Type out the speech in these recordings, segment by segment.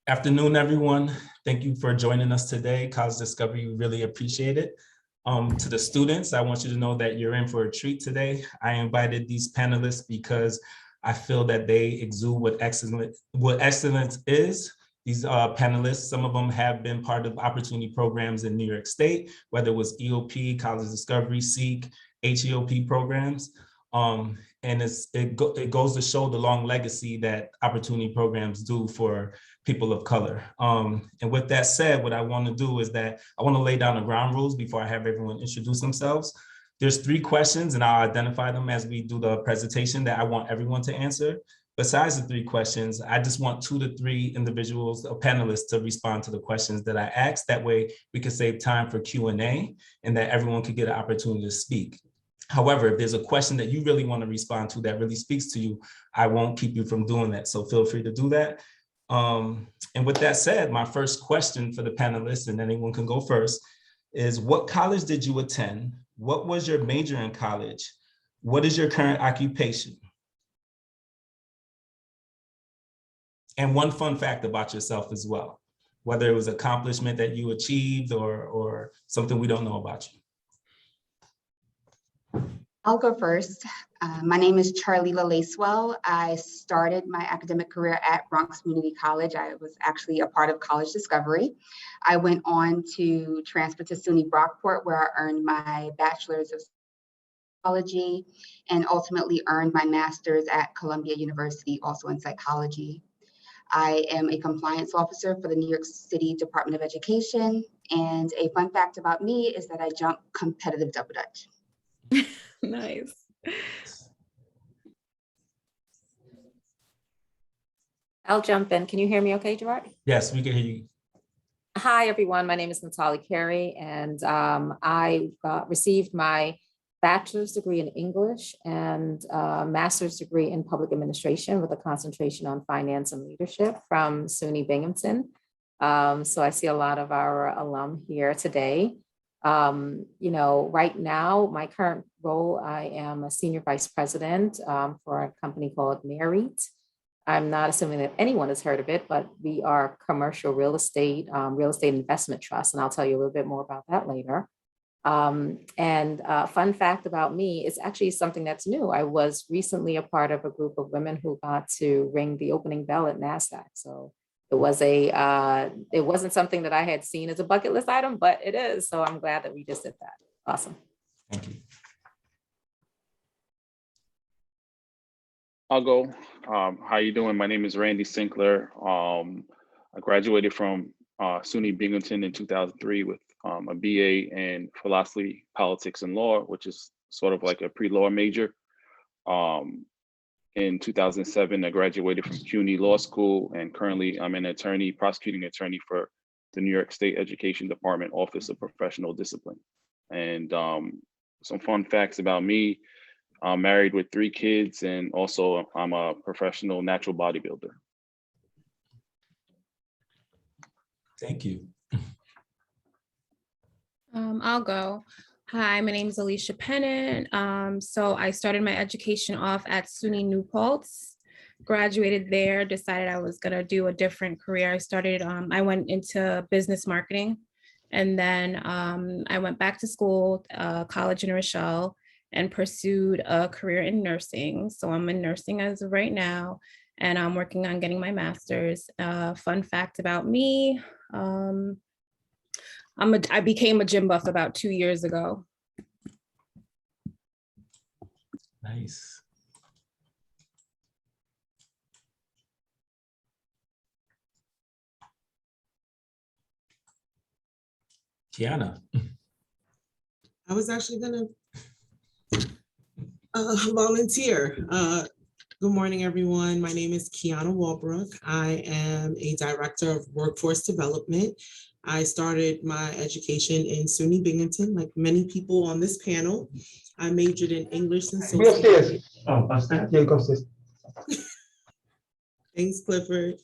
Afternoon, everyone. Thank you for joining us today. College Discovery, we really appreciate it. To the students, I want you to know that you're in for a treat today. I invited these panelists because I feel that they exude what excellence is. These panelists, some of them have been part of opportunity programs in New York State, whether it was EOP, College Discovery, SEEK, HEOP programs. And it goes to show the long legacy that opportunity programs do for people of color. And with that said, what I want to do is that I want to lay down the ground rules before I have everyone introduce themselves. There's 3 questions, and I'll identify them as we do the presentation that I want everyone to answer. Besides the 3 questions, I just want 2 to 3 individuals or panelists to respond to the questions that I asked. That way we can save time for Q&A and that everyone could get an opportunity to speak. However, if there's a question that you really want to respond to that really speaks to you, I won't keep you from doing that. So feel free to do that. And with that said, my first question for the panelists, and anyone can go first, is what college did you attend? What was your major in college? What is your current occupation? And one fun fact about yourself as well, whether it was an accomplishment that you achieved or something we don't know about you. I'll go first. My name is Charlila Lacewell. I started my academic career at Bronx Community College. I was actually a part of College Discovery. I went on to transfer to SUNY Brockport, where I earned my bachelor's of psychology and ultimately earned my master's at Columbia University, also in psychology. I am a compliance officer for the New York City Department of Education. And a fun fact about me is that I jump competitive double dutch. Nice. I'll jump in. Can you hear me okay, Gerard? Yes, we can hear you. Hi, everyone. My name is Natalie Carey, and I received my bachelor's degree in English and master's degree in public administration with a concentration on finance and leadership from SUNY Binghamton. So I see a lot of our alum here today. Right now, my current role, I am a senior vice president for a company called Nareit. I'm not assuming that anyone has heard of it, but we are commercial real estate investment trust, and I'll tell you a little bit more about that later. Fun fact about me is actually something that's new. I was recently a part of a group of women who got to ring the opening bell at NASDAQ. So it wasn't something that I had seen as a bucket list item, but it is. So I'm glad that we just did that. Awesome. Thank you. I'll go. How you doing? My name is Randy Sinclair. I graduated from SUNY Binghamton in 2003 with a BA in philosophy, politics, and law, which is sort of like a pre-law major. In 2007, I graduated from CUNY Law School, and currently I'm an prosecuting attorney for the New York State Education Department Office of Professional Discipline. And some fun facts about me: I'm married with 3 kids, and also I'm a professional natural bodybuilder. Thank you. I'll go. Hi, my name is Alicia Pennant. So I started my education off at SUNY New Paltz, graduated there, decided I was gonna do a different career. I went into business marketing, and then I went back to school, college in Rochelle, and pursued a career in nursing. So I'm in nursing as of right now, and I'm working on getting my master's. Fun fact about me, I became a gym buff about 2 years ago. Nice. Kiana. I was actually gonna volunteer. Good morning, everyone. My name is Kiana Walbrook. I am a director of workforce development. I started my education in SUNY Binghamton, like many people on this panel. I majored in English and sociology. Thanks, Clifford.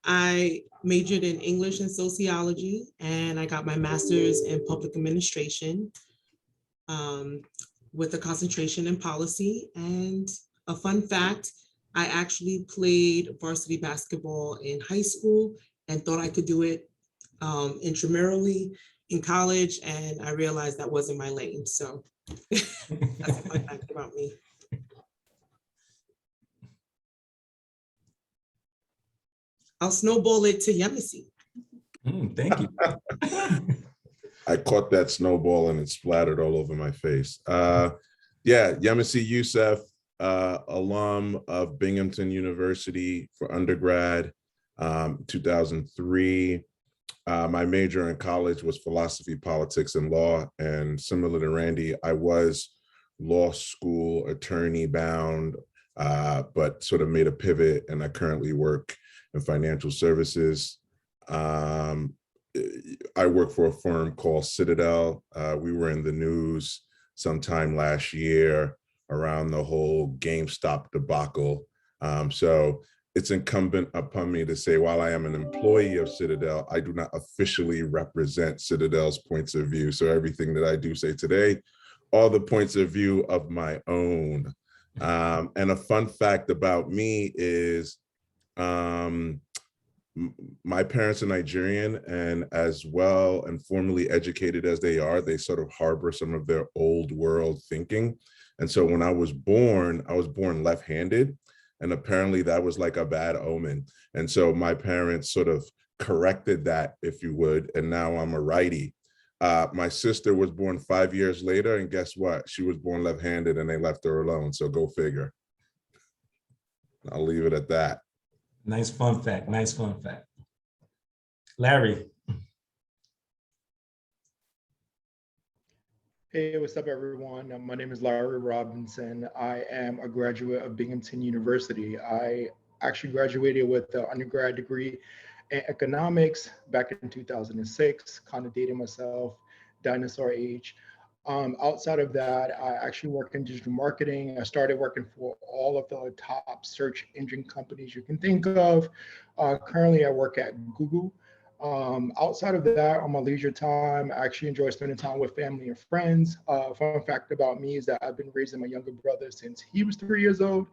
I majored in English and sociology, and I got my master's in public administration with a concentration in policy. And a fun fact, I actually played varsity basketball in high school and thought I could do it intramurally in college, and I realized that wasn't my lane. So that's a fun fact about me. I'll snowball it to Yemisi. Thank you. I caught that snowball and it splattered all over my face. Yeah, Yemisi Youssef, alum of Binghamton University for undergrad, 2003. My major in college was philosophy, politics, and law. And similar to Randy, I was law school attorney bound, but sort of made a pivot, and I currently work in financial services. I work for a firm called Citadel. We were in the news sometime last year around the whole GameStop debacle. So it's incumbent upon me to say, while I am an employee of Citadel, I do not officially represent Citadel's points of view. So everything that I do say today, all the points of view of my own. And a fun fact about me is, my parents are Nigerian, and as well and formally educated as they are, they sort of harbor some of their old world thinking. And so when I was born left-handed, and apparently that was like a bad omen. And so my parents sort of corrected that, if you would, and now I'm a righty. My sister was born 5 years later, and guess what? She was born left-handed and they left her alone, so go figure. I'll leave it at that. Nice fun fact, nice fun fact. Larry. Hey, what's up, everyone? My name is Larry Robinson. I am a graduate of Binghamton University. I actually graduated with an undergrad degree in economics back in 2006, kind of dating myself, dinosaur age. Outside of that, I actually work in digital marketing. I started working for all of the top search engine companies you can think of. Currently, I work at Google. Outside of that, on my leisure time, I actually enjoy spending time with family and friends. Fun fact about me is that I've been raising my younger brother since he was 3 years old,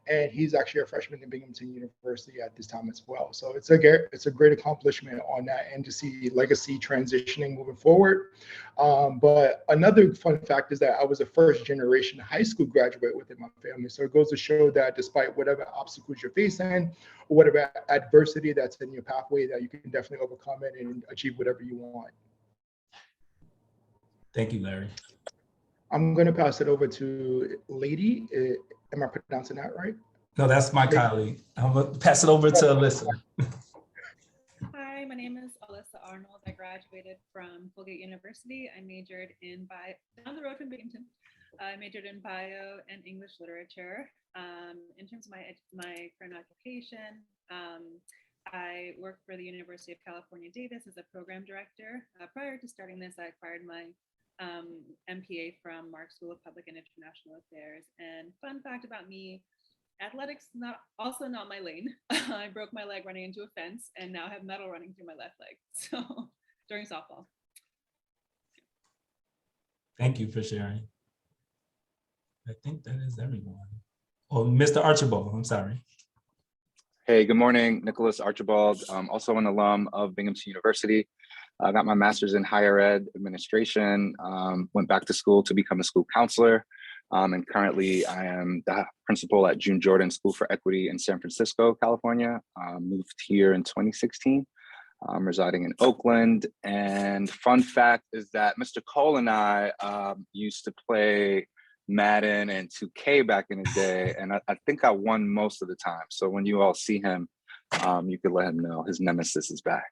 and he's actually a freshman in Binghamton University at this time as well. So it's a great accomplishment on that end to see legacy transitioning moving forward. But another fun fact is that I was a first generation high school graduate within my family. So it goes to show that despite whatever obstacles you're facing, or whatever adversity that's in your pathway, that you can definitely overcome it and achieve whatever you want. Thank you, Larry. I'm going to pass it over to Lady. Am I pronouncing that right? No, that's my colleague. I'm gonna pass it over to Alyssa. Hi, my name is Alyssa Arnold. I graduated from Colgate University. I majored in down the road from Binghamton. I majored in bio and English literature. In terms of my current occupation, I work for the University of California, Davis as a program director. Prior to starting this, I acquired my MPA from Mark School of Public and International Affairs. And fun fact about me, athletics also not my lane. I broke my leg running into a fence and now have metal running through my left leg. So during softball. Thank you for sharing. I think that is everyone. Oh, Mr. Archibald, I'm sorry. Hey, good morning, Nicholas Archibald. Also an alum of Binghamton University. I got my master's in higher ed administration, went back to school to become a school counselor. And currently I am the principal at June Jordan School for Equity in San Francisco, California. Moved here in 2016. I'm residing in Oakland. And fun fact is that Mr. Cole and I used to play Madden and 2K back in the day. And I think I won most of the time. So when you all see him, you could let him know his nemesis is back.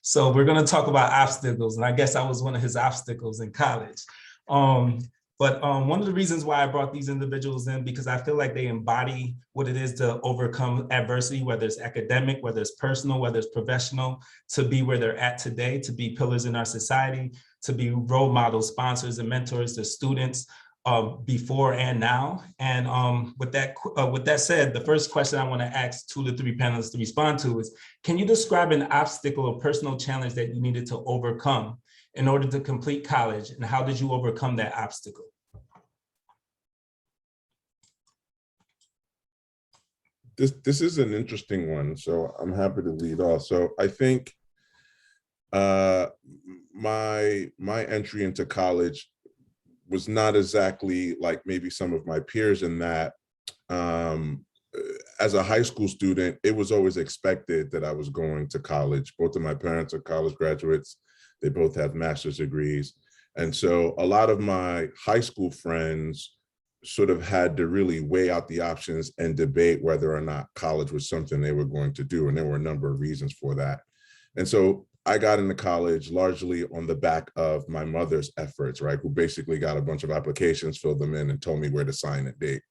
So we're going to talk about obstacles. And I guess I was one of his obstacles in college. But one of the reasons why I brought these individuals in, because I feel like they embody what it is to overcome adversity, whether it's academic, whether it's personal, whether it's professional, to be where they're at today, to be pillars in our society, to be role models, sponsors, and mentors to students before and now. And with that said, the first question I want to ask 2 to 3 panelists to respond to is, can you describe an obstacle or personal challenge that you needed to overcome in order to complete college, and how did you overcome that obstacle? this is an interesting one, so I'm happy to lead off. So I think my entry into college was not exactly like maybe some of my peers in that as a high school student, it was always expected that I was going to college. Both of my parents are college graduates. They both have master's degrees. And so a lot of my high school friends sort of had to really weigh out the options and debate whether or not college was something they were going to do. And there were a number of reasons for that. And so I got into college largely on the back of my mother's efforts, right? Who basically got a bunch of applications, filled them in, and told me where to sign a date,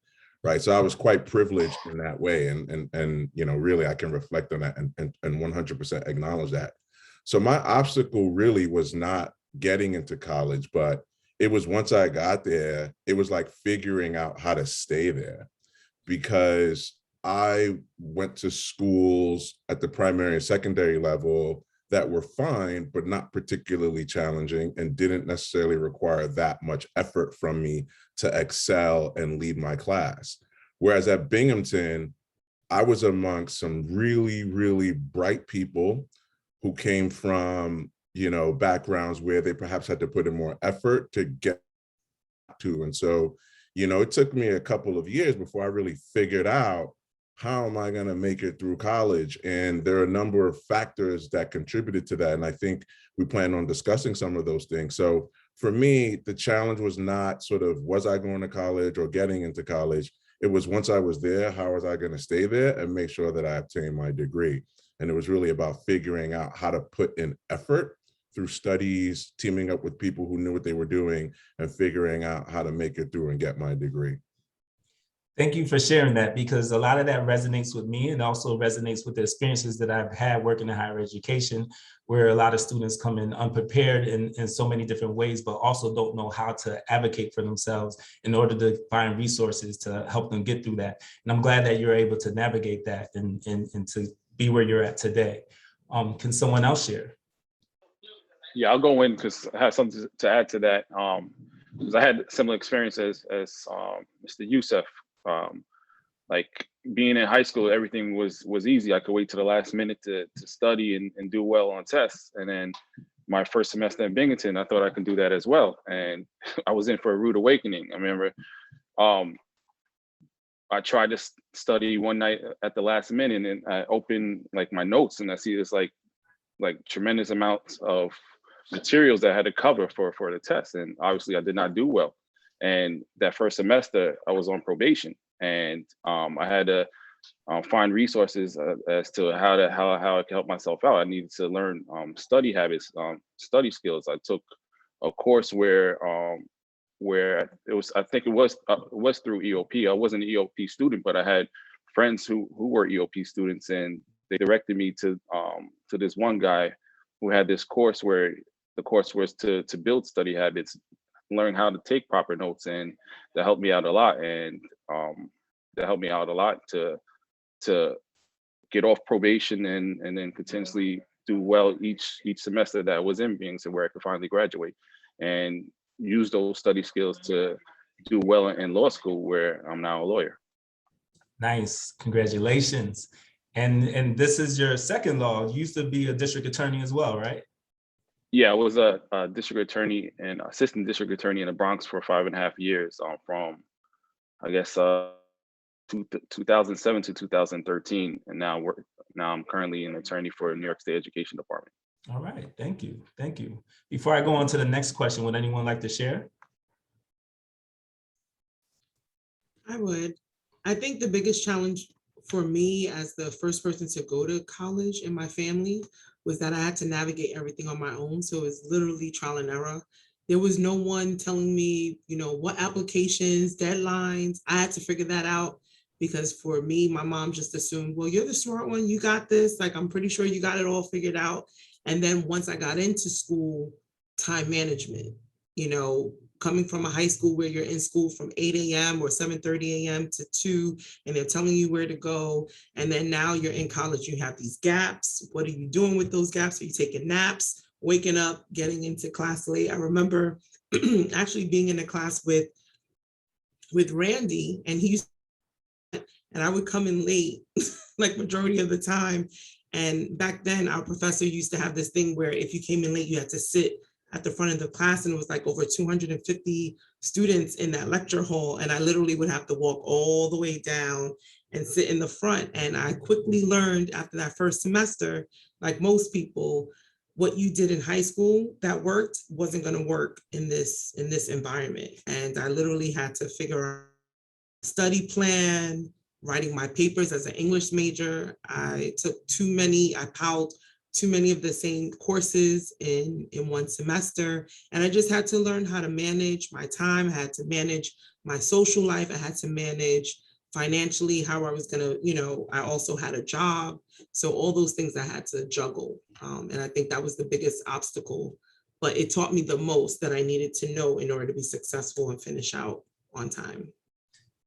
right? So I was quite privileged in that way. And you know, really I can reflect on that and 100% acknowledge that. So my obstacle really was not getting into college, but it was once I got there, it was like figuring out how to stay there, because I went to schools at the primary and secondary level that were fine, but not particularly challenging and didn't necessarily require that much effort from me to excel and lead my class. Whereas at Binghamton, I was amongst some really, really bright people who came from, you know, backgrounds where they perhaps had to put in more effort to get to. And so, you know, it took me a couple of years before I really figured out, how am I going to make it through college? And there are a number of factors that contributed to that. And I think we plan on discussing some of those things. So for me, the challenge was not sort of, was I going to college or getting into college? It was, once I was there, how was I going to stay there and make sure that I obtained my degree? And it was really about figuring out how to put in effort through studies, teaming up with people who knew what they were doing, and figuring out how to make it through and get my degree. Thank you for sharing that, because a lot of that resonates with me and also resonates with the experiences that I've had working in higher education, where a lot of students come in unprepared in so many different ways, but also don't know how to advocate for themselves in order to find resources to help them get through that. And I'm glad that you're able to navigate that and to be where you're at today. Can someone else share? Yeah, I'll go in because I have something to add to that. Because I had similar experiences as Mr. Youssef. Like being in high school, everything was easy. I could wait to the last minute to study and do well on tests. And then my first semester in Binghamton, I thought I could do that as well. And I was in for a rude awakening. I remember I tried to study one night at the last minute, and I opened like my notes and I see this like tremendous amounts of materials that I had to cover for the test. And obviously I did not do well. And that first semester I was on probation, and I had to find resources as to how I could help myself out. I needed to learn study habits, study skills. I took a course where it was, I think it was through EOP. I wasn't an EOP student, but I had friends who were EOP students, and they directed me to this one guy who had this course where the course was to build study habits, learn how to take proper notes, and that helped me out a lot. And that helped me out a lot to get off probation and then continuously do well each semester that I was in Binghamton, where I could finally graduate and use those study skills to do well in law school, where I'm now a lawyer. Nice, congratulations. And this is your second law. You used to be a district attorney as well, right? Yeah, I was a district attorney and assistant district attorney in the Bronx for 5.5 years, from I guess 2007 to 2013, and now I'm currently an attorney for the New York State Education Department. All right, thank you. Before I go on to the next question, would anyone like to share? I would. I think the biggest challenge for me as the first person to go to college in my family was that I had to navigate everything on my own. So it was literally trial and error. There was no one telling me, you know, what applications, deadlines. I had to figure that out, because for me, my mom just assumed, well, you're the smart one, you got this. Like, I'm pretty sure you got it all figured out. And then once I got into school, time management, you know, coming from a high school where you're in school from 8 a.m. or 7:30 a.m. to 2, and they're telling you where to go. And then now you're in college, you have these gaps. What are you doing with those gaps? Are you taking naps, waking up, getting into class late? I remember actually being in a class with Randy, and he used and I would come in late, like majority of the time. And back then, our professor used to have this thing where if you came in late, you had to sit at the front of the class, and it was like over 250 students in that lecture hall. And I literally would have to walk all the way down and sit in the front. And I quickly learned after that first semester, like most people, what you did in high school that worked wasn't going to work in this environment. And I literally had to figure out a study plan, writing my papers as an English major. I piled too many of the same courses in one semester. And I just had to learn how to manage my time. I had to manage my social life. I had to manage financially how I was gonna, I also had a job. So all those things I had to juggle. And I think that was the biggest obstacle, but it taught me the most that I needed to know in order to be successful and finish out on time.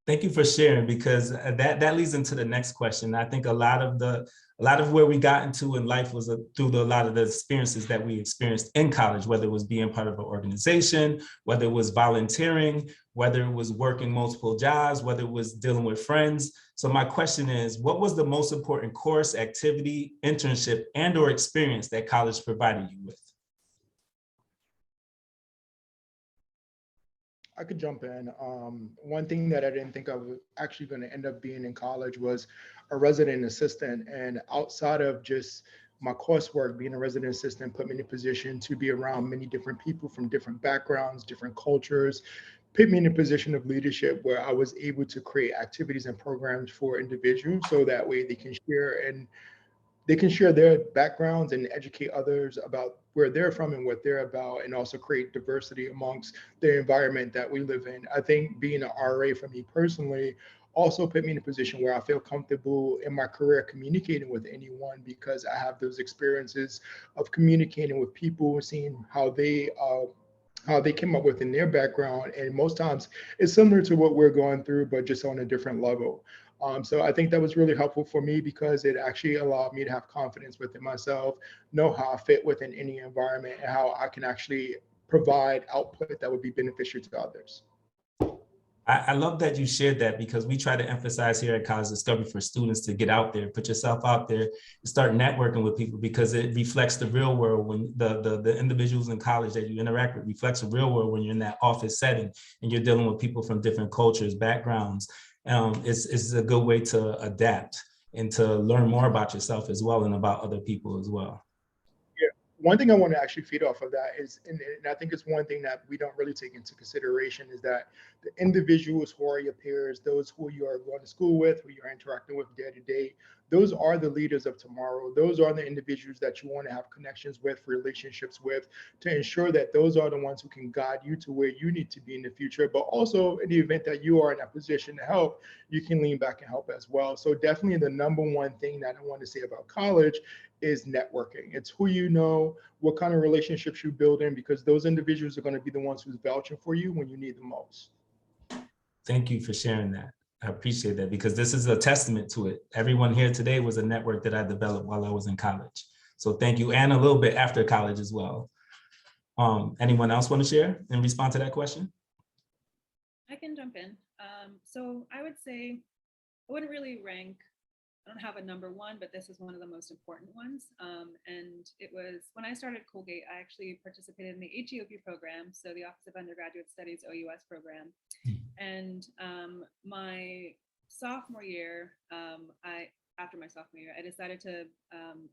Thank you for sharing, because that leads into the next question. I think a lot of where we got into in life was through a lot of the experiences that we experienced in college, whether it was being part of an organization, whether it was volunteering, whether it was working multiple jobs, whether it was dealing with friends. So my question is, what was the most important course, activity, internship, and/or experience that college provided you with? I could jump in. One thing that I didn't think I was actually going to end up being in college was a resident assistant. And outside of just my coursework, being a resident assistant put me in a position to be around many different people from different backgrounds, different cultures, put me in a position of leadership where I was able to create activities and programs for individuals so that way they can share their backgrounds and educate others about where they're from and what they're about, and also create diversity amongst the environment that we live in. I think being an RA for me personally also put me in a position where I feel comfortable in my career communicating with anyone, because I have those experiences of communicating with people, seeing how they came up with in their background. And most times it's similar to what we're going through, but just on a different level. So I think that was really helpful for me, because it actually allowed me to have confidence within myself, know how I fit within any environment, and how I can actually provide output that would be beneficial to others. I love that you shared that, because we try to emphasize here at College Discovery for students to get out there, put yourself out there, and start networking with people, because it reflects the real world. When the individuals in college that you interact with reflects the real world when you're in that office setting and you're dealing with people from different cultures, backgrounds. It's a good way to adapt and to learn more about yourself as well, and about other people as well. One thing I want to actually feed off of that is, and I think it's one thing that we don't really take into consideration, is that the individuals who are your peers, those who you are going to school with, who you're interacting with day to day, those are the leaders of tomorrow. Those are the individuals that you want to have connections with, relationships with, to ensure that those are the ones who can guide you to where you need to be in the future. But also, in the event that you are in a position to help, you can lean back and help as well. So definitely the number one thing that I want to say about college is networking. It's who you know, what kind of relationships you build in, because those individuals are going to be the ones who's vouching for you when you need them most. Thank you for sharing that. I appreciate that, because this is a testament to it. Everyone here today was a network that I developed while I was in college. So thank you, and a little bit after college as well. Anyone else want to share and respond to that question? I can jump in. So I would say I wouldn't really rank, I don't have a number one, but this is one of the most important ones. And it was when I started Colgate, I actually participated in the HEOP program, so the Office of Undergraduate Studies OUS program. And my sophomore year, after my sophomore year, I decided to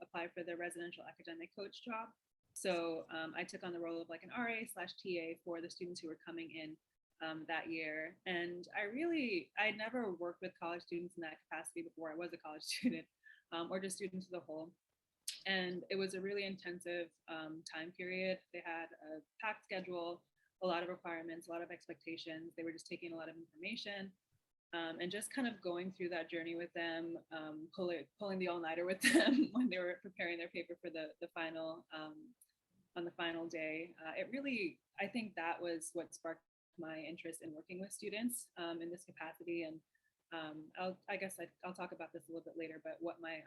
apply for the residential academic coach job. So I took on the role of like an RA/TA for the students who were coming in that year. And I'd never worked with college students in that capacity before. I was a college student, or just students as a whole. And it was a really intensive time period. They had a packed schedule, a lot of requirements, a lot of expectations. They were just taking a lot of information, and just kind of going through that journey with them, pulling the all-nighter with them when they were preparing their paper for the final, on the final day. I think that was what sparked my interest in working with students in this capacity. And I guess I'll talk about this a little bit later, but what my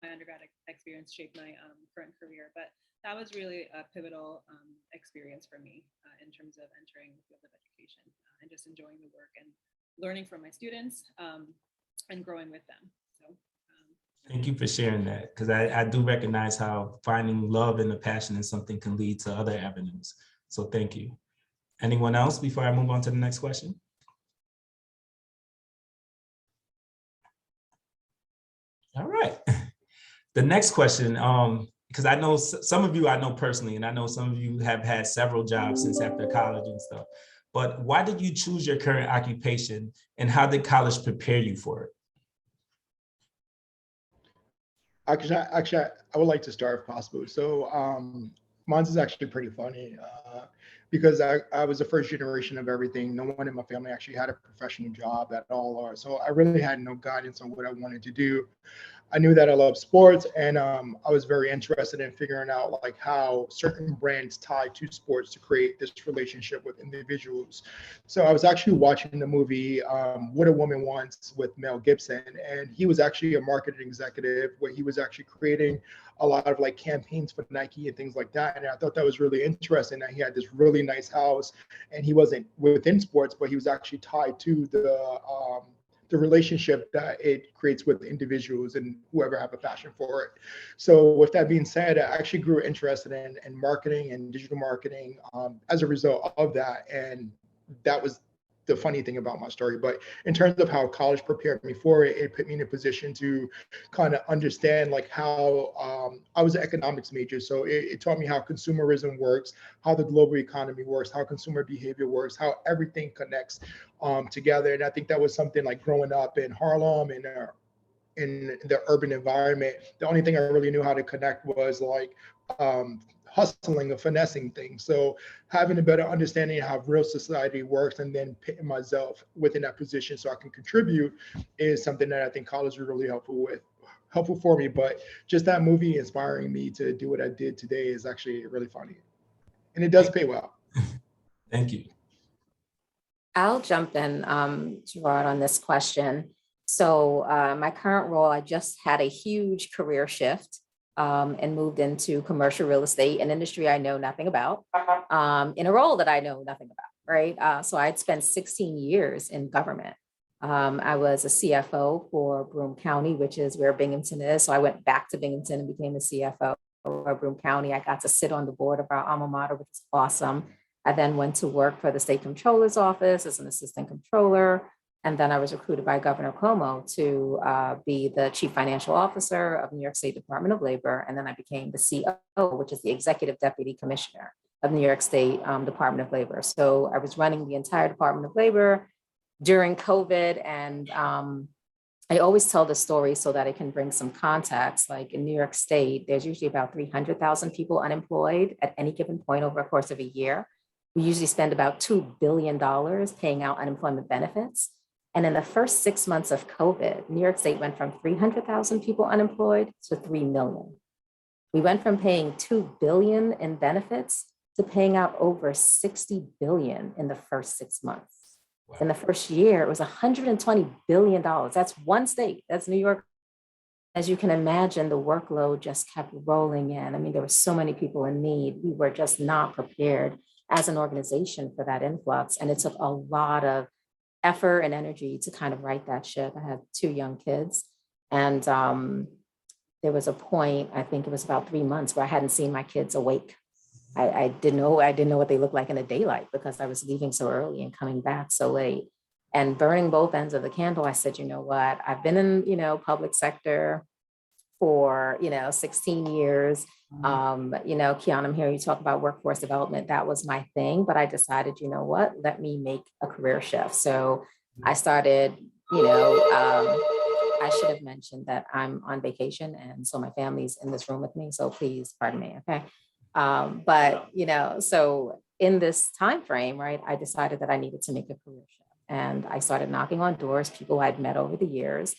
undergrad experience shaped my current career. But that was really a pivotal experience for me in terms of entering the field of education and just enjoying the work and learning from my students. and growing with them. So, Thank you for sharing that, because I do recognize how finding love and a passion in something can lead to other avenues. So thank you. Anyone else before I move on to the next question? All right. The next question, because I know some of you I know personally, and I know some of you have had several jobs since after college and stuff, but why did you choose your current occupation and how did college prepare you for it? Actually, I would like to start if possible. So mine's is actually pretty funny because I was the first generation of everything. No one in my family actually had a professional job at all. Or so I really had no guidance on what I wanted to do. I knew that I love sports, and I was very interested in figuring out like how certain brands tie to sports to create this relationship with individuals. So I was actually watching the movie What a Woman Wants with Mel Gibson, and he was actually a marketing executive where he was actually creating a lot of like campaigns for Nike and things like that. And I thought that was really interesting that he had this really nice house, and he wasn't within sports, but he was actually tied to the relationship that it creates with individuals and whoever have a passion for it. So with that being said, I actually grew interested in marketing and digital marketing as a result of that. And that was the funny thing about my story. But in terms of how college prepared me for it, it put me in a position to kind of understand like how I was an economics major. So it taught me how consumerism works, how the global economy works, how consumer behavior works, how everything connects together. And I think that was something like growing up in Harlem and in the urban environment, the only thing I really knew how to connect was like hustling or finessing things. So having a better understanding of how real society works and then putting myself within that position so I can contribute is something that I think college was really helpful for me. But just that movie inspiring me to do what I did today is actually really funny. And it does pay well. Thank you. I'll jump in, Gerard, on this question. So my current role, I just had a huge career shift and moved into commercial real estate, an industry I know nothing about, in a role that I know nothing about, right? So I'd spent 16 years in government. I was a CFO for Broome County, which is where Binghamton is. So I went back to Binghamton and became the CFO of Broome County. I got to sit on the board of our alma mater, which is awesome. I then went to work for the state comptroller's office as an assistant comptroller. And then I was recruited by Governor Cuomo to be the chief financial officer of New York State Department of Labor. And then I became the COO, which is the executive deputy commissioner of New York State Department of Labor. So I was running the entire Department of Labor during COVID. And I always tell the story so that it can bring some context. Like in New York State, there's usually about 300,000 people unemployed at any given point over a course of a year. We usually spend about $2 billion paying out unemployment benefits. And in the first 6 months of COVID, New York State went from 300,000 people unemployed to 3 million. We went from paying $2 billion in benefits to paying out over $60 billion in the first 6 months. Wow. In the first year, it was $120 billion. That's one state, that's New York. As you can imagine, the workload just kept rolling in. I mean, there were so many people in need. We were just not prepared as an organization for that influx. And it took a lot of effort and energy to kind of right that ship. I had 2 young kids. And there was a point, I think it was about 3 months, where I hadn't seen my kids awake. I didn't know what they looked like in the daylight because I was leaving so early and coming back so late. And burning both ends of the candle, I said, you know what, I've been in, public sector for, 16 years. Kiana, I'm hearing you talk about workforce development. That was my thing, but I decided, you know what, let me make a career shift. So I started, I should have mentioned that I'm on vacation. And so my family's in this room with me. So please pardon me. Okay. So in this time frame, right, I decided that I needed to make a career shift. And I started knocking on doors, people I'd met over the years.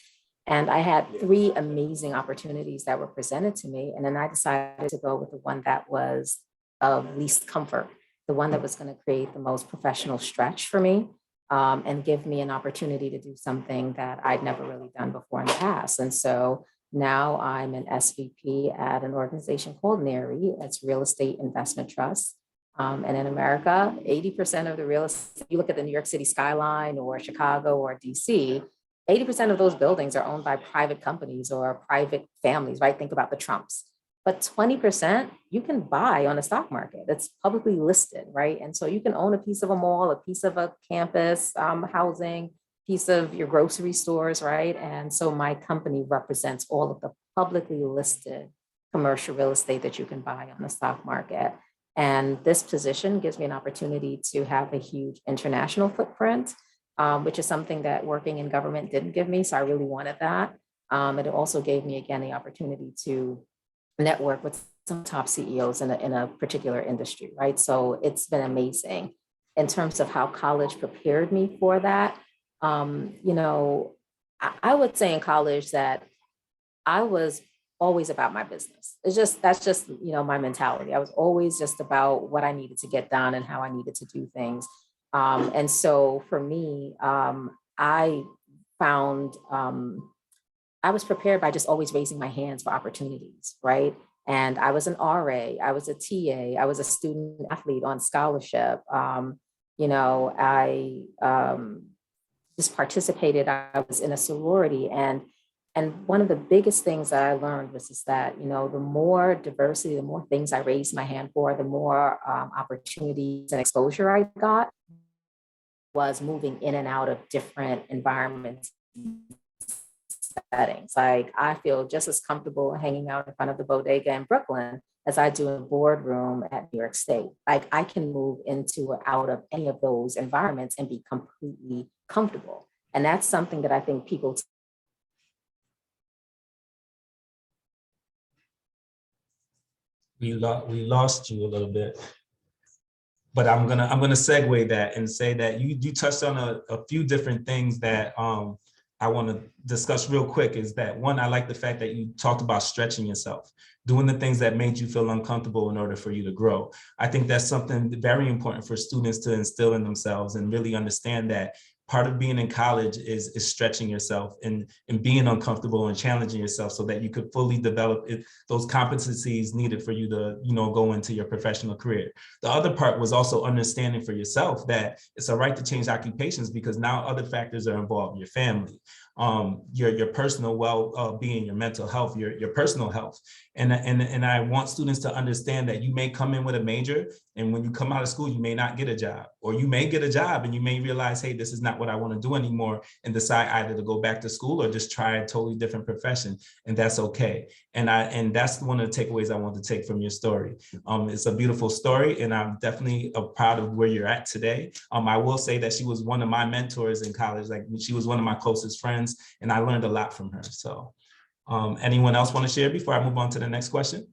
And I had 3 amazing opportunities that were presented to me. And then I decided to go with the one that was of least comfort, the one that was going to create the most professional stretch for me and give me an opportunity to do something that I'd never really done before in the past. And so now I'm an SVP at an organization called NARI. It's Real Estate Investment Trust. And in America, 80% of the real estate, you look at the New York City skyline or Chicago or DC, 80% of those buildings are owned by private companies or private families, right? Think about the Trumps. But 20% you can buy on the stock market. It's publicly listed, right? And so you can own a piece of a mall, a piece of a campus, housing, piece of your grocery stores, right? And so my company represents all of the publicly listed commercial real estate that you can buy on the stock market. And this position gives me an opportunity to have a huge international footprint, which is something that working in government didn't give me. So I really wanted that. It also gave me, again, the opportunity to network with some top CEOs in a particular industry, right? So it's been amazing in terms of how college prepared me for that. You know, I would say in college that I was always about my business. That's just, you know, my mentality. I was always just about what I needed to get done and how I needed to do things. And so for me, I found, I was prepared by just always raising my hands for opportunities, right? And I was an RA, I was a TA, I was a student athlete on scholarship. You know, I just participated. I was in a sorority, and one of the biggest things that I learned was just that, you know, the more diversity, the more things I raised my hand for, the more opportunities and exposure I got, was moving in and out of different environments, settings. Like I feel just as comfortable hanging out in front of the bodega in Brooklyn as I do in a boardroom at New York State. Like I can move into or out of any of those environments and be completely comfortable. And that's something that I think people We lost you a little bit, but I'm gonna segue that and say that you touched on a few different things that I want to discuss real quick. Is that one, I like the fact that you talked about stretching yourself, doing the things that made you feel uncomfortable in order for you to grow. I think that's something very important for students to instill in themselves and really understand that part of being in college is stretching yourself and being uncomfortable and challenging yourself so that you could fully develop those competencies needed for you to, you know, go into your professional career. The other part was also understanding for yourself that it's a right to change occupations because now other factors are involved, your family, your personal well-being, your mental health, your personal health. And I want students to understand that you may come in with a major, and when you come out of school, you may not get a job, or you may get a job and you may realize, hey, this is not what I want to do anymore, and decide either to go back to school or just try a totally different profession, and that's okay. And that's one of the takeaways I want to take from your story. It's a beautiful story, and I'm definitely proud of where you're at today. I will say that she was one of my mentors in college. Like she was one of my closest friends, and I learned a lot from her. So anyone else want to share before I move on to the next question?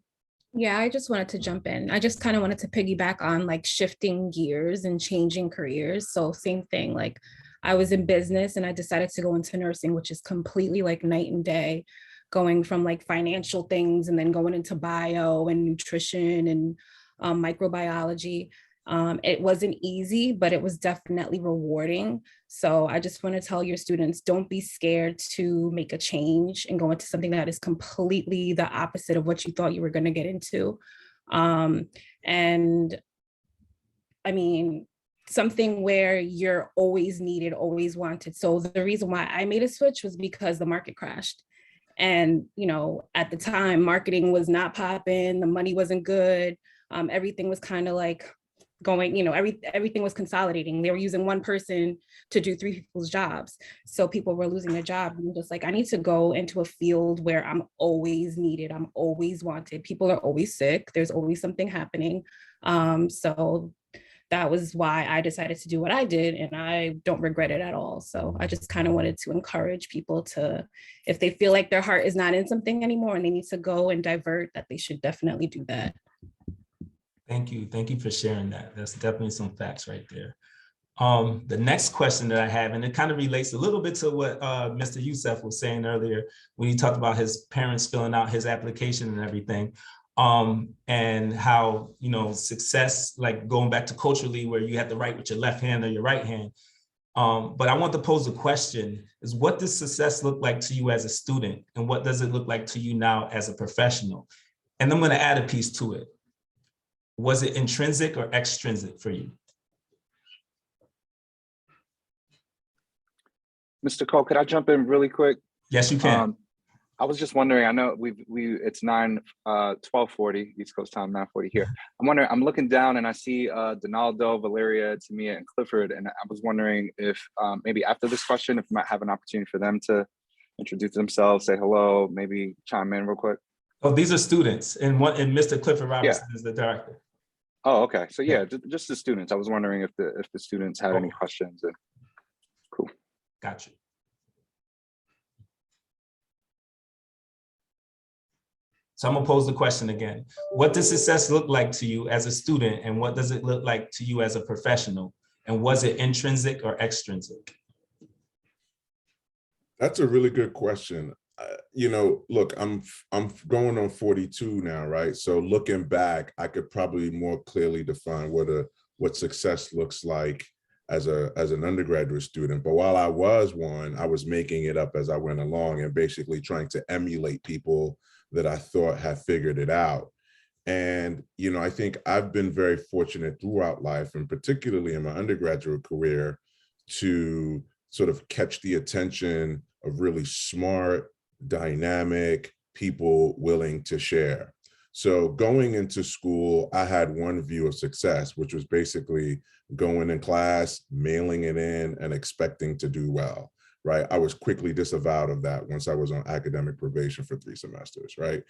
Yeah, I just wanted to jump in. I just kind of wanted to piggyback on like shifting gears and changing careers. So same thing, like I was in business and I decided to go into nursing, which is completely like night and day, going from like financial things and then going into bio and nutrition and microbiology. It wasn't easy, but it was definitely rewarding. So I just want to tell your students, don't be scared to make a change and go into something that is completely the opposite of what you thought you were going to get into. And I mean, something where you're always needed, always wanted. So the reason why I made a switch was because the market crashed. And, you know, at the time, marketing was not popping, the money wasn't good. Everything was kind of like going, you know, everything was consolidating. They were using one person to do three people's jobs. So people were losing their jobs. And I'm just like, I need to go into a field where I'm always needed. I'm always wanted. People are always sick. There's always something happening. So that was why I decided to do what I did, and I don't regret it at all. So I just kind of wanted to encourage people to, if they feel like their heart is not in something anymore and they need to go and divert, that they should definitely do that. Thank you. Thank you for sharing that. That's definitely some facts right there. The next question that I have, and it kind of relates a little bit to what Mr. Youssef was saying earlier, when he talked about his parents filling out his application and everything, and how, you know, success, like going back to culturally where you have to write with your left hand or your right hand. But I want to pose a question, is what does success look like to you as a student? And what does it look like to you now as a professional? And I'm going to add a piece to it. Was it intrinsic or extrinsic for you? Mr. Cole, could I jump in really quick? Yes, you can. I was just wondering, I know it's 12:40 East Coast time, 9:40 here. I'm wondering, I'm looking down and I see Donaldo, Valeria, Tamia, and Clifford. And I was wondering if maybe after this question, if we might have an opportunity for them to introduce themselves, say hello, maybe chime in real quick. Oh, these are students, and Mr. Clifford Robinson is the director. Oh, okay. So yeah, just the students. I was wondering if the students had any questions. Cool. Got you. So I'm gonna pose the question again. What does success look like to you as a student, and what does it look like to you as a professional? And was it intrinsic or extrinsic? That's a really good question. You know, look, I'm going on 42 now, right? So looking back, I could probably more clearly define what success looks like as an undergraduate student. But while I was one, I was making it up as I went along and basically trying to emulate people that I thought had figured it out. And, you know, I think I've been very fortunate throughout life, and particularly in my undergraduate career, to sort of catch the attention of really smart, dynamic people willing to share. So going into school, I had one view of success, which was basically going in class, mailing it in, and expecting to do well, right? I was quickly disavowed of that once I was on academic probation for 3 semesters, right?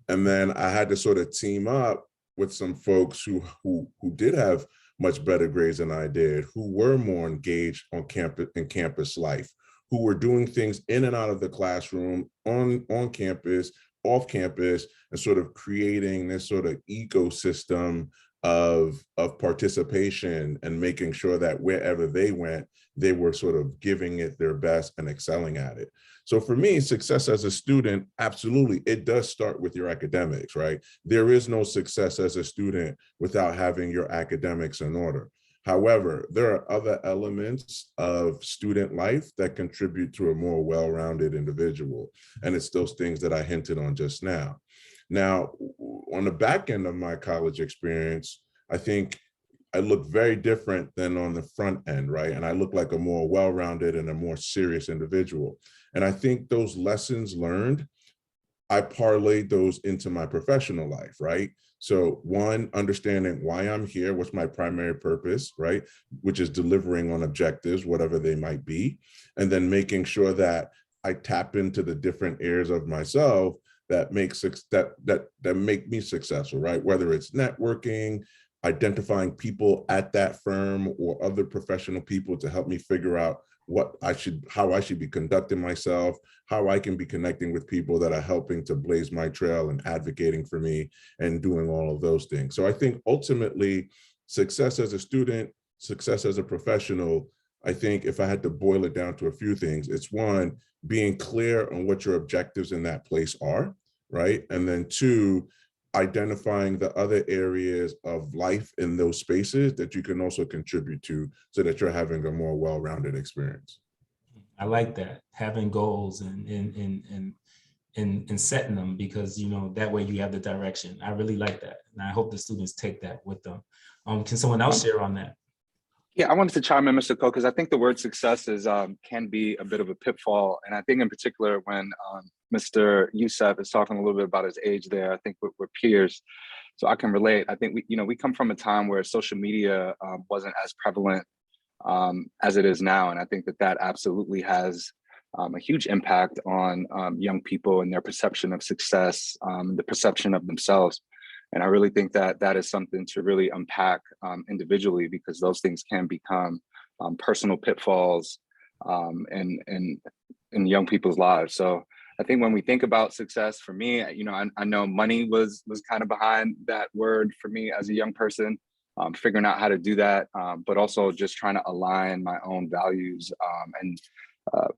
And then I had to sort of team up with some folks who did have much better grades than I did, who were more engaged on campus, in campus life, who were doing things in and out of the classroom, on campus, off campus, and sort of creating this sort of ecosystem of participation and making sure that wherever they went, they were sort of giving it their best and excelling at it. So for me, success as a student, absolutely, it does start with your academics, right? There is no success as a student without having your academics in order. However, there are other elements of student life that contribute to a more well-rounded individual. And it's those things that I hinted on just now. Now, on the back end of my college experience, I think I look very different than on the front end, right? And I look like a more well-rounded and a more serious individual. And I think those lessons learned, I parlayed those into my professional life, right? So one, understanding why I'm here, what's my primary purpose, right? Which is delivering on objectives, whatever they might be. And then making sure that I tap into the different areas of myself that make me successful, right? Whether it's networking, identifying people at that firm or other professional people to help me figure out how I should be conducting myself, how I can be connecting with people that are helping to blaze my trail and advocating for me and doing all of those things. So I think ultimately success as a student, success as a professional, I think if I had to boil it down to a few things, it's one, being clear on what your objectives in that place are, right? And then two, identifying the other areas of life in those spaces that you can also contribute to so that you're having a more well-rounded experience. I like that, having goals and setting them, because you know that way you have the direction. I really like that, and I hope the students take that with them. Can someone else share on that? Yeah, I wanted to chime in, Mr. Cole, because I think the word success is can be a bit of a pitfall. And I think in particular when Mr. Youssef is talking a little bit about his age there, I think we're peers. So I can relate. I think we come from a time where social media wasn't as prevalent as it is now. And I think that absolutely has a huge impact on young people and their perception of success, the perception of themselves. And I really think that is something to really unpack individually, because those things can become personal pitfalls in young people's lives. So I think when we think about success, for me, you know, I know money was kind of behind that word for me as a young person, figuring out how to do that, but also just trying to align my own values and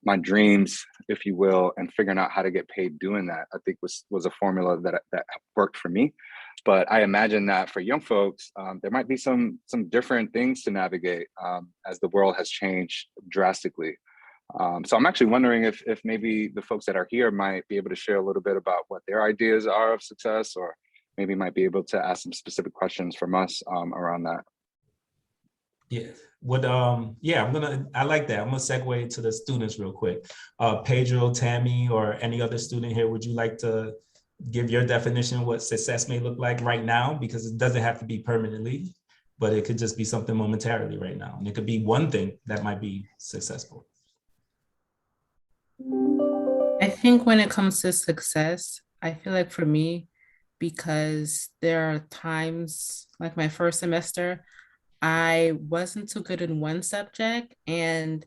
my dreams, if you will, and figuring out how to get paid doing that, I think was a formula that worked for me. But I imagine that for young folks, there might be some different things to navigate as the world has changed drastically. So I'm actually wondering if maybe the folks that are here might be able to share a little bit about what their ideas are of success, or maybe might be able to ask some specific questions from us around that. Yeah. I like that. I'm gonna segue to the students real quick. Pedro, Tammy, or any other student here, would you like to give your definition of what success may look like right now? Because it doesn't have to be permanently, but it could just be something momentarily right now. And it could be one thing that might be successful. I think when it comes to success, I feel like for me, because there are times like my first semester, I wasn't too good in one subject and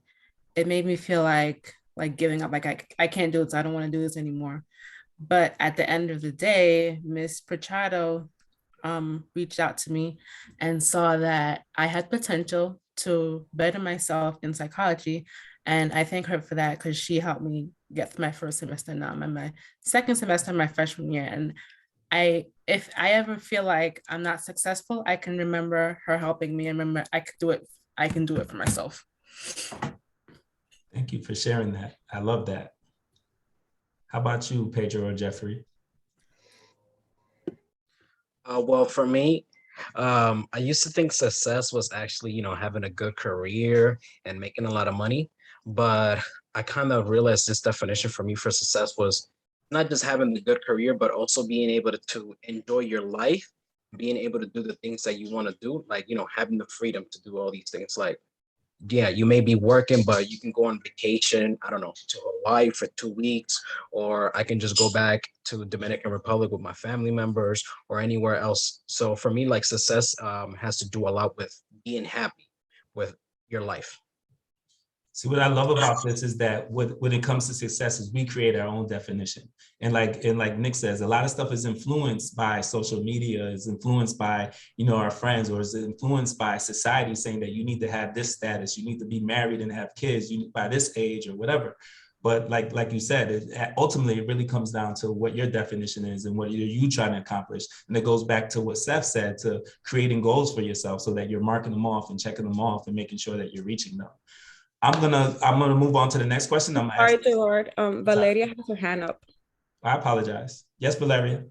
it made me feel like giving up, like I can't do it, so I don't want to do this anymore. But at the end of the day, Miss Prachado reached out to me and saw that I had potential to better myself in psychology. And I thank her for that because she helped me get through my first semester. Now I'm in my second semester, my freshman year. And if I ever feel like I'm not successful, I can remember her helping me and remember I could do it. I can do it for myself. Thank you for sharing that. I love that. How about you, Pedro or Jeffrey? Well, for me, I used to think success was actually, having a good career and making a lot of money. But I kind of realized this definition for me for success was not just having a good career, but also being able to enjoy your life, being able to do the things that you want to do, like, having the freedom to do all these things. Like, yeah, you may be working, but you can go on vacation, I don't know, to Hawaii for 2 weeks, or I can just go back to Dominican Republic with my family members or anywhere else. So for me, like success has to do a lot with being happy with your life. See, what I love about this is that when it comes to success is we create our own definition. And like Nick says, a lot of stuff is influenced by social media, is influenced by, our friends, or is influenced by society saying that you need to have this status, you need to be married and have kids by this age or whatever. But like you said, ultimately it really comes down to what your definition is and what you're trying to accomplish. And it goes back to what Seth said, to creating goals for yourself so that you're marking them off and checking them off and making sure that you're reaching them. I'm gonna move on to the next question. Sorry, Gerard. Valeria has her hand up. I apologize. Yes, Valeria.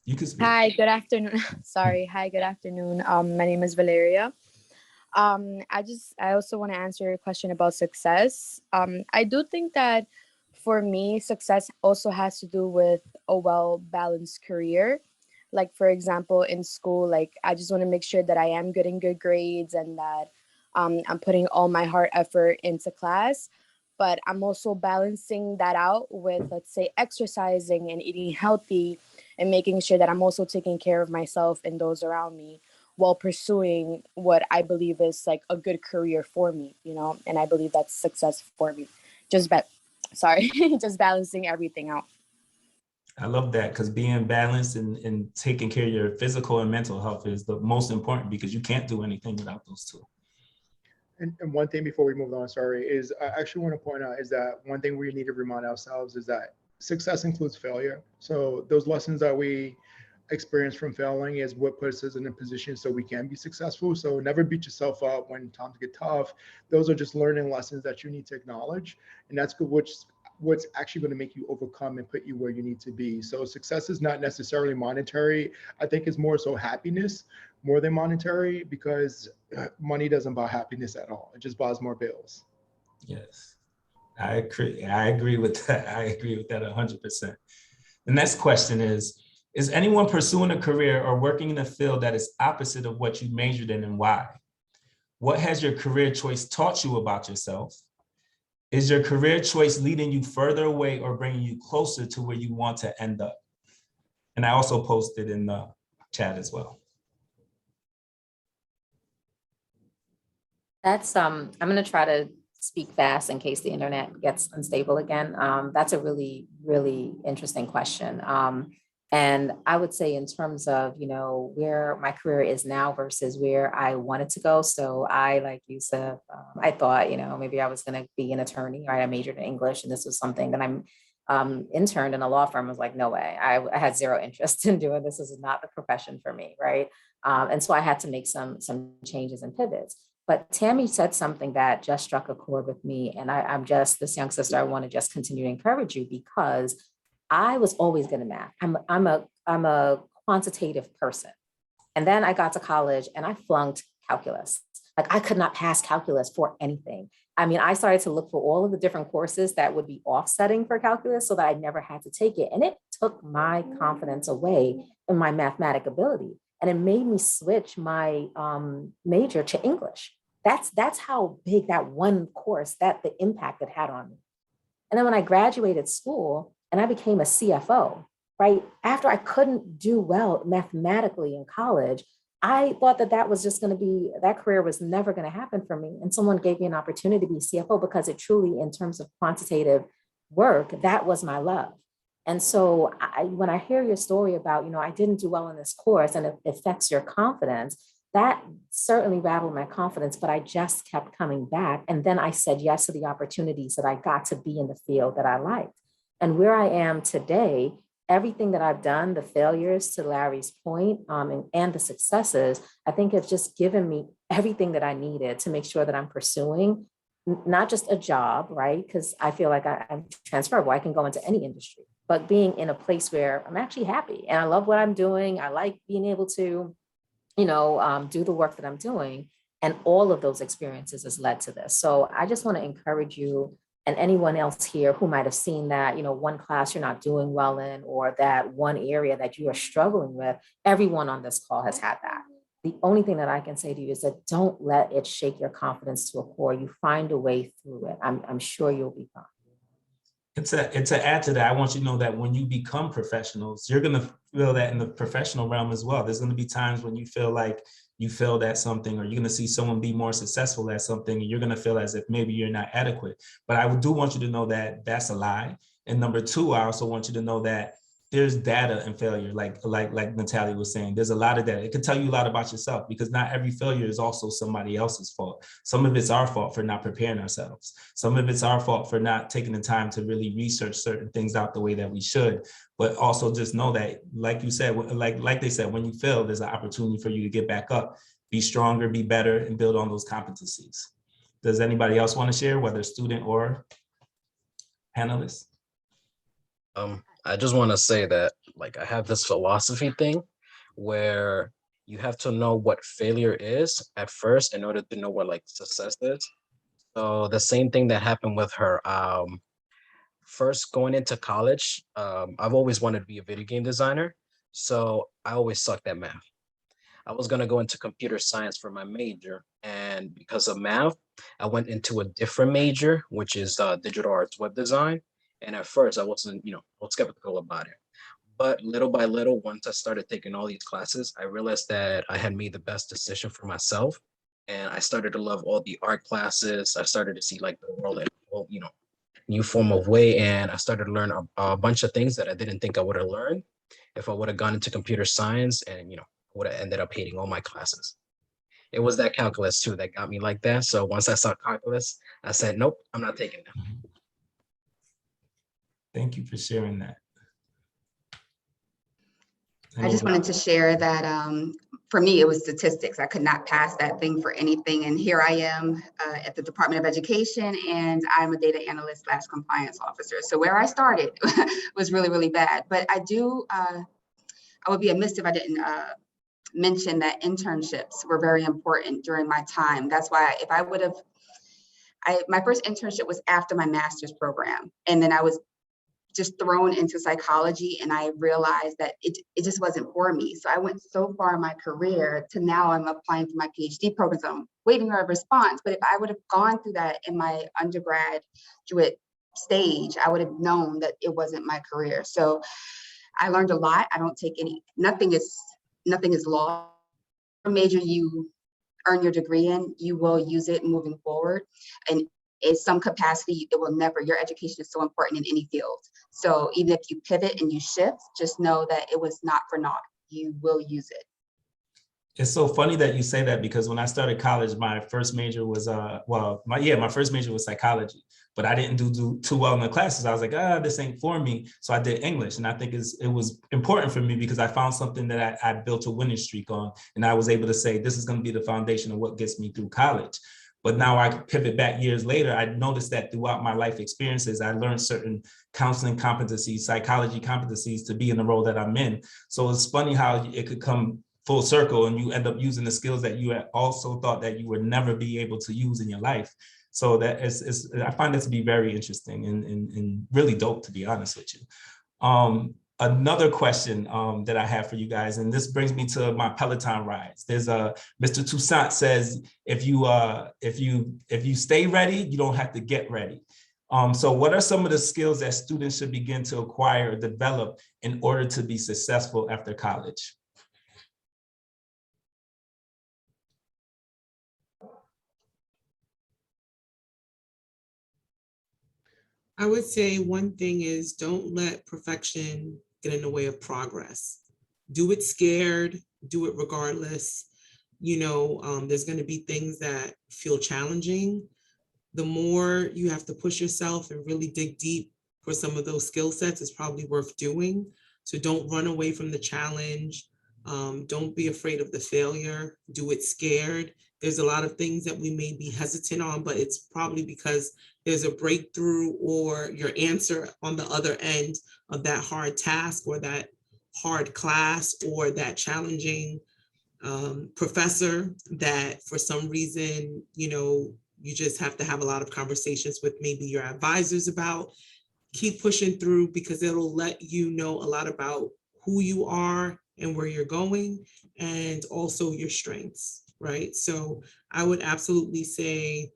You can speak. Hi, good afternoon. Sorry. Hi, good afternoon. My name is Valeria. I also want to answer your question about success. I do think that for me, success also has to do with a well-balanced career. Like, for example, in school, like I just want to make sure that I am getting good grades and that I'm putting all my heart effort into class, but I'm also balancing that out with, let's say, exercising and eating healthy and making sure that I'm also taking care of myself and those around me while pursuing what I believe is like a good career for me, and I believe that's success for me. Just balancing everything out. I love that, because being balanced and taking care of your physical and mental health is the most important, because you can't do anything without those two. And one thing before we move on, is I actually want to point out is that one thing we need to remind ourselves is that success includes failure. So those lessons that we experience from failing is what puts us in a position so we can be successful. So never beat yourself up when times get tough. Those are just learning lessons that you need to acknowledge. And that's good, what's actually going to make you overcome and put you where you need to be. So success is not necessarily monetary. I think it's more so happiness more than monetary, because money doesn't buy happiness at all. It just buys more bills. Yes, I agree with that. I agree with that 100%. The next question is anyone pursuing a career or working in a field that is opposite of what you majored in, and why? What has your career choice taught you about yourself? Is your career choice leading you further away or bringing you closer to where you want to end up? And I also posted in the chat as well. That's I'm going to try to speak fast in case the internet gets unstable again. That's a really, really interesting question. And I would say in terms of, where my career is now versus where I wanted to go. So I, like you said, I thought, maybe I was going to be an attorney, right? I majored in English, and this was something that I'm interned in a law firm. I was like, no way. I had zero interest in doing this. This is not the profession for me, right? And so I had to make some changes and pivots. But Tammy said something that just struck a chord with me. And I'm just, this young sister, I want to just continue to encourage you, because I was always good at math. I'm a quantitative person. And then I got to college and I flunked calculus. Like I could not pass calculus for anything. I mean, I started to look for all of the different courses that would be offsetting for calculus so that I never had to take it. And it took my confidence away in my mathematic ability. And it made me switch my major to English. That's how big that one course, that the impact it had on me. And then when I graduated school and I became a CFO, right? After I couldn't do well mathematically in college, I thought that that was just going to be, that career was never going to happen for me. And someone gave me an opportunity to be CFO because it truly, in terms of quantitative work, that was my love. And so when I hear your story about, you know, I didn't do well in this course and it affects your confidence, that certainly rattled my confidence, but I just kept coming back. And then I said yes to the opportunities that I got to be in the field that I liked. And where I am today, everything that I've done, the failures to Larry's point, and the successes, I think have just given me everything that I needed to make sure that I'm pursuing not just a job, right? Because I feel like I'm transferable. I can go into any industry, but being in a place where I'm actually happy and I love what I'm doing. I like being able to, you know, do the work that I'm doing. And all of those experiences has led to this. So I just want to encourage you and anyone else here who might have seen that, you know, one class you're not doing well in, or that one area that you are struggling with, everyone on this call has had that. The only thing that I can say to you is that don't let it shake your confidence to a core. You find a way through it. I'm sure you'll be fine. And to add to that, I want you to know that when you become professionals, you're going to feel that in the professional realm as well. There's going to be times when you feel like you failed at something, or you're going to see someone be more successful at something, and you're going to feel as if maybe you're not adequate. But I do want you to know that that's a lie. And number two, I also want you to know that there's data in failure, like Natalia was saying. There's a lot of data. It can tell you a lot about yourself, because not every failure is also somebody else's fault. Some of it's our fault for not preparing ourselves. Some of it's our fault for not taking the time to really research certain things out the way that we should. But also just know that, like you said, like they said, when you fail, there's an opportunity for you to get back up, be stronger, be better, and build on those competencies. Does anybody else want to share, whether student or panelist? I just want to say that, like, I have this philosophy thing where you have to know what failure is at first in order to know what like success is. So the same thing that happened with her. First going into college, I've always wanted to be a video game designer. So I always sucked at math. I was going to go into computer science for my major. And because of math, I went into a different major, which is digital arts web design. And at first I wasn't, I was skeptical about it. But little by little, once I started taking all these classes, I realized that I had made the best decision for myself. And I started to love all the art classes. I started to see like the world in a new form of way. And I started to learn a bunch of things that I didn't think I would have learned if I would have gone into computer science, and, would have ended up hating all my classes. It was that calculus too that got me like that. So once I saw calculus, I said, nope, I'm not taking that. Thank you for sharing that. I just wanted to share that for me, it was statistics. I could not pass that thing for anything. And here I am at the Department of Education, and I'm a data analyst / compliance officer. So where I started was really, really bad. But I would be amiss if I didn't mention that internships were very important during my time. That's why if I would have, my first internship was after my master's program. And then I was just thrown into psychology, and I realized that it just wasn't for me. So I went so far in my career to now I'm applying for my PhD program. So I'm waiting for a response. But if I would have gone through that in my undergraduate stage, I would have known that it wasn't my career. So I learned a lot. I don't take nothing is law. Major you earn your degree in, you will use it moving forward. And in some capacity, it will never, your education is so important in any field. So even if you pivot and you shift, just know that it was not for naught. You will use it. It's so funny that you say that, because when I started college, my first major was, my first major was psychology, but I didn't do too well in the classes. I was like, this ain't for me. So I did English. And I think it was important for me because I found something that I built a winning streak on. And I was able to say, this is going to be the foundation of what gets me through college. But now I pivot back years later, I noticed that throughout my life experiences, I learned certain counseling competencies, psychology competencies to be in the role that I'm in. So it's funny how it could come full circle and you end up using the skills that you had also thought that you would never be able to use in your life. So that is I find that to be very interesting and really dope, to be honest with you. Another question that I have for you guys, and this brings me to my Peloton rides. There's Mr. Toussaint says, if you stay ready, you don't have to get ready. So what are some of the skills that students should begin to acquire or develop in order to be successful after college? I would say one thing is don't let perfection get in the way of progress. Do it scared, do it regardless. There's going to be things that feel challenging. The more you have to push yourself and really dig deep for some of those skill sets, it's probably worth doing. So don't run away from the challenge. Don't be afraid of the failure. Do it scared. There's a lot of things that we may be hesitant on, but it's probably because there's a breakthrough or your answer on the other end of that hard task or that hard class or that challenging professor that for some reason, you just have to have a lot of conversations with maybe your advisors about. Keep pushing through because it'll let you know a lot about who you are and where you're going and also your strengths, right? So I would absolutely say,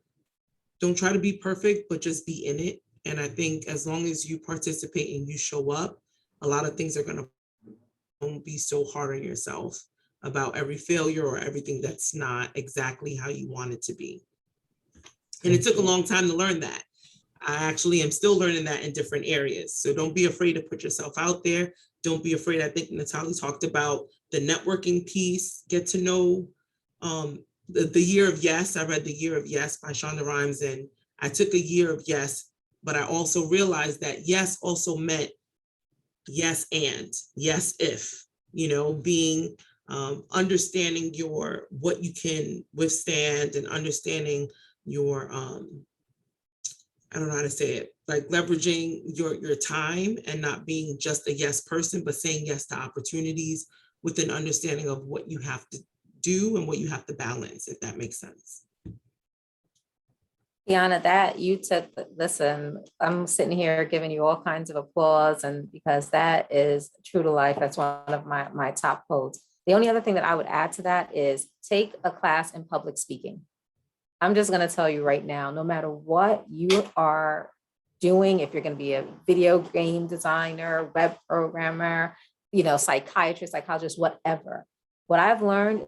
don't try to be perfect, but just be in it. And I think as long as you participate and you show up, a lot of things are going to, don't be so hard on yourself about every failure or everything that's not exactly how you want it to be. And it took a long time to learn that. I actually am still learning that in different areas. So don't be afraid to put yourself out there. Don't be afraid. I think Natalie talked about the networking piece, get to know the Year of Yes. I read The Year of Yes by Shonda Rhimes, and I took a year of yes, but I also realized that yes also meant yes and, yes if, being understanding what you can withstand and understanding your, I don't know how to say it, like leveraging your time and not being just a yes person, but saying yes to opportunities with an understanding of what you have to do and what you have to balance, if that makes sense. Kiana, that you took, listen, I'm sitting here giving you all kinds of applause, and because that is true to life, that's one of my top quotes. The only other thing that I would add to that is take a class in public speaking. I'm just going to tell you right now, no matter what you are doing, if you're going to be a video game designer, web programmer, psychiatrist, psychologist, whatever, what I've learned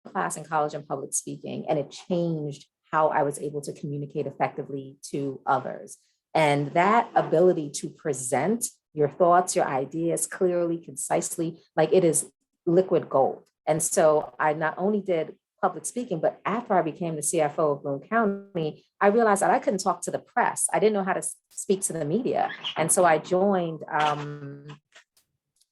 in class in college in public speaking, and it changed how I was able to communicate effectively to others. And that ability to present your thoughts, your ideas clearly, concisely, like it is liquid gold. And so I not only did public speaking, but after I became the CFO of Boone County, I realized that I couldn't talk to the press. I didn't know how to speak to the media. And so I joined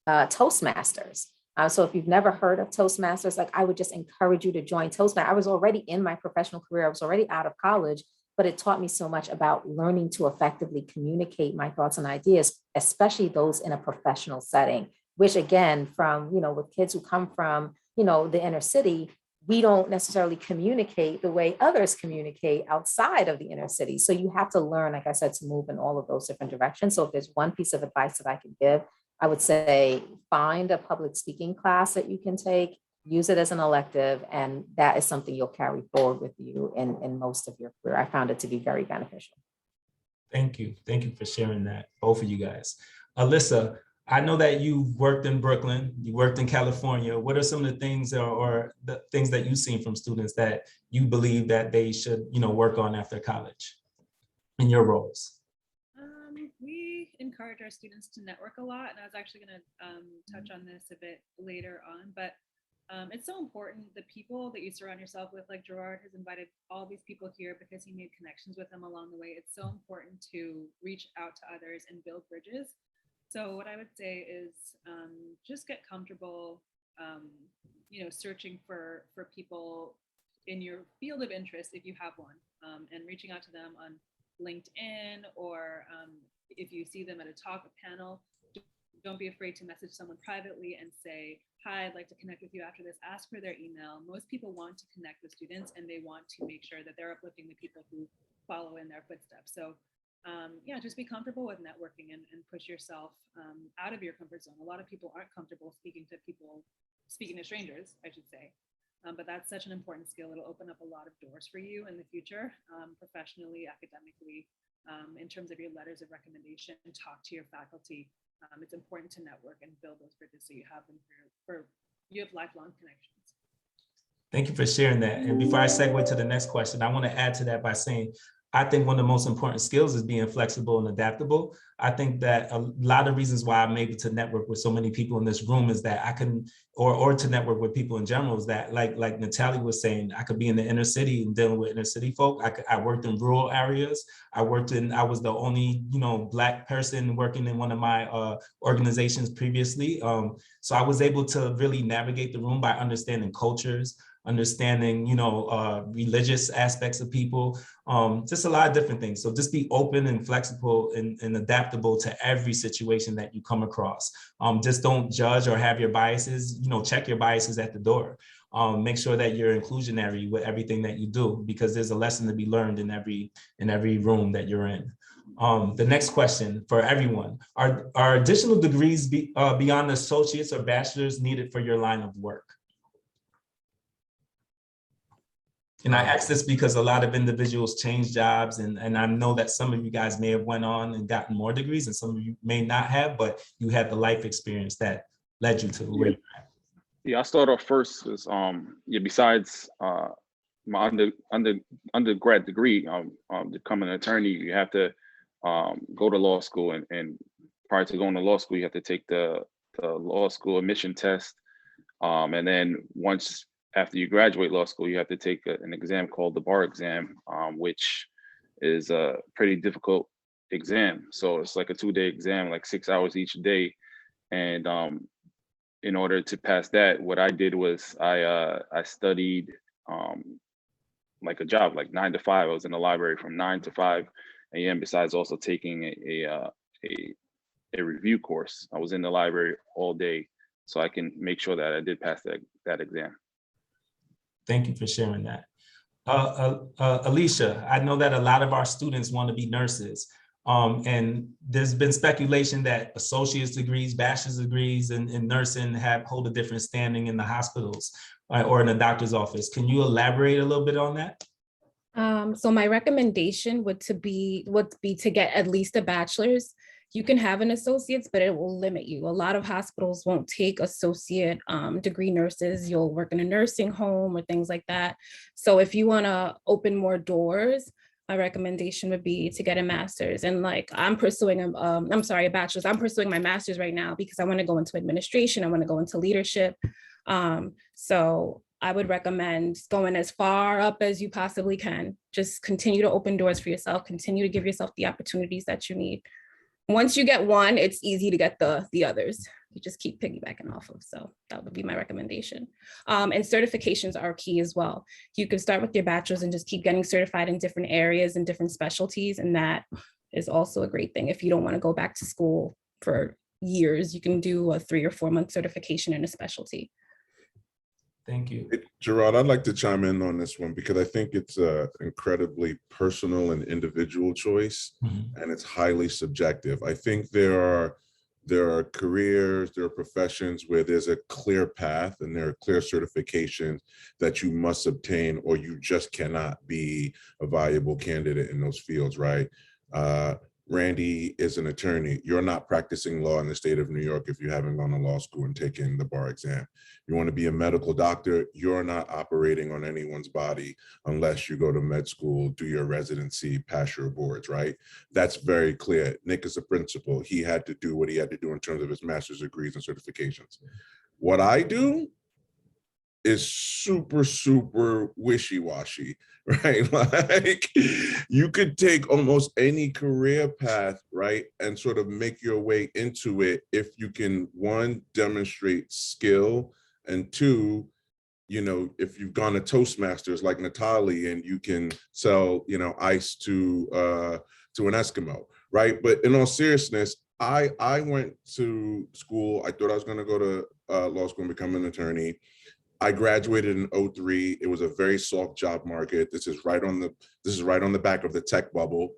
Toastmasters. So if you've never heard of Toastmasters, like I would just encourage you to join Toastmasters. I was already in my professional career. I was already out of college, but it taught me so much about learning to effectively communicate my thoughts and ideas, especially those in a professional setting, which again, from, with kids who come from, the inner city, we don't necessarily communicate the way others communicate outside of the inner city. So you have to learn, like I said, to move in all of those different directions. So if there's one piece of advice that I could give, I would say find a public speaking class that you can take, use it as an elective, and that is something you'll carry forward with you in most of your career. I found it to be very beneficial. Thank you. Thank you for sharing that, both of you guys. Alyssa, I know that you worked in Brooklyn, you worked in California. What are some of the things or the things that you've seen from students that you believe that they should, work on after college in your roles? We encourage our students to network a lot, and I was actually going to touch on this a bit later on, but it's so important, the people that you surround yourself with, like Gerard has invited all these people here because he made connections with them along the way. It's so important to reach out to others and build bridges. So what I would say is just get comfortable, searching for people in your field of interest, if you have one, and reaching out to them on LinkedIn, or if you see them at a talk, a panel, Don't be afraid to message someone privately and say, hi, I'd like to connect with you after this. Ask for their email. Most people want to connect with students and they want to make sure that they're uplifting the people who follow in their footsteps. So yeah, just be comfortable with networking and push yourself out of your comfort zone. A lot of people aren't comfortable speaking to strangers, I should say. But that's such an important skill. It'll open up a lot of doors for you in the future, professionally, academically, in terms of your letters of recommendation, talk to your faculty. It's important to network and build those bridges so you have them you have lifelong connections. Thank you for sharing that. And before I segue to the next question, I want to add to that by saying, I think one of the most important skills is being flexible and adaptable. I think that a lot of reasons why I'm able to network with so many people in this room is that I can, or to network with people in general, is that like Natalie was saying, I could be in the inner city and dealing with inner city folk. I worked in rural areas. I was the only, Black person working in one of my organizations previously. So I was able to really navigate the room by understanding cultures, understanding, religious aspects of people, just a lot of different things. So just be open and flexible and adaptable to every situation that you come across. Just don't judge or have your biases, check your biases at the door. Make sure that you're inclusionary with everything that you do, because there's a lesson to be learned in every room that you're in. The next question for everyone, are additional degrees beyond associates or bachelors needed for your line of work? And I ask this because a lot of individuals change jobs, and I know that some of you guys may have went on and gotten more degrees, and some of you may not have, but you had the life experience that led you to where you're at. Yeah, I started off first as besides my undergrad degree, to become an attorney, you have to go to law school, and prior to going to law school, you have to take the law school admission test, and then once after you graduate law school, you have to take an exam called the bar exam, which is a pretty difficult exam. So it's like a 2-day exam, like 6 hours each day. And in order to pass that, what I did was I studied like a job, like 9 to 5. I was in the library from 9 to 5 a.m. besides also taking a review course. I was in the library all day so I can make sure that I did pass that exam. Thank you for sharing that. Alicia, I know that a lot of our students want to be nurses. And there's been speculation that associate's degrees, bachelor's degrees in nursing hold a different standing in the hospitals or in a doctor's office. Can you elaborate a little bit on that? So my recommendation would be to get at least a bachelor's. You can have an associate's, but it will limit you. A lot of hospitals won't take associate degree nurses. You'll work in a nursing home or things like that. So if you want to open more doors, my recommendation would be to get a master's. And like I'm pursuing a bachelor's. I'm pursuing my master's right now because I want to go into administration. I want to go into leadership. So I would recommend going as far up as you possibly can. Just continue to open doors for yourself. Continue to give yourself the opportunities that you need. Once you get one, it's easy to get the others. You just keep piggybacking off of. So that would be my recommendation. And certifications are key as well. You can start with your bachelor's and just keep getting certified in different areas and different specialties. And that is also a great thing. If you don't want to go back to school for years, you can do a 3 or 4 month certification in a specialty. Thank you. Gerard, I'd like to chime in on this one because I think it's an incredibly personal and individual choice, and it's highly subjective. I think there are careers, there are professions where there's a clear path and there are clear certifications that you must obtain, or you just cannot be a valuable candidate in those fields, right? Randy is an attorney. You're not practicing law in the state of New York if you haven't gone to law school and taken the bar exam. You want to be a medical doctor, you're not operating on anyone's body unless you go to med school, do your residency, pass your boards, right? That's very clear. Nick is a principal. He had to do what he had to do in terms of his master's degrees and certifications. What I do is super, super wishy-washy, right? Like you could take almost any career path, right? And sort of make your way into it if you can, 1, demonstrate skill, and 2, if you've gone to Toastmasters like Natalie and you can sell, ice to an Eskimo, right? But in all seriousness, I went to school. I thought I was going to go to law school and become an attorney. I graduated in 2003. It was a very soft job market. This is right on the back of the tech bubble.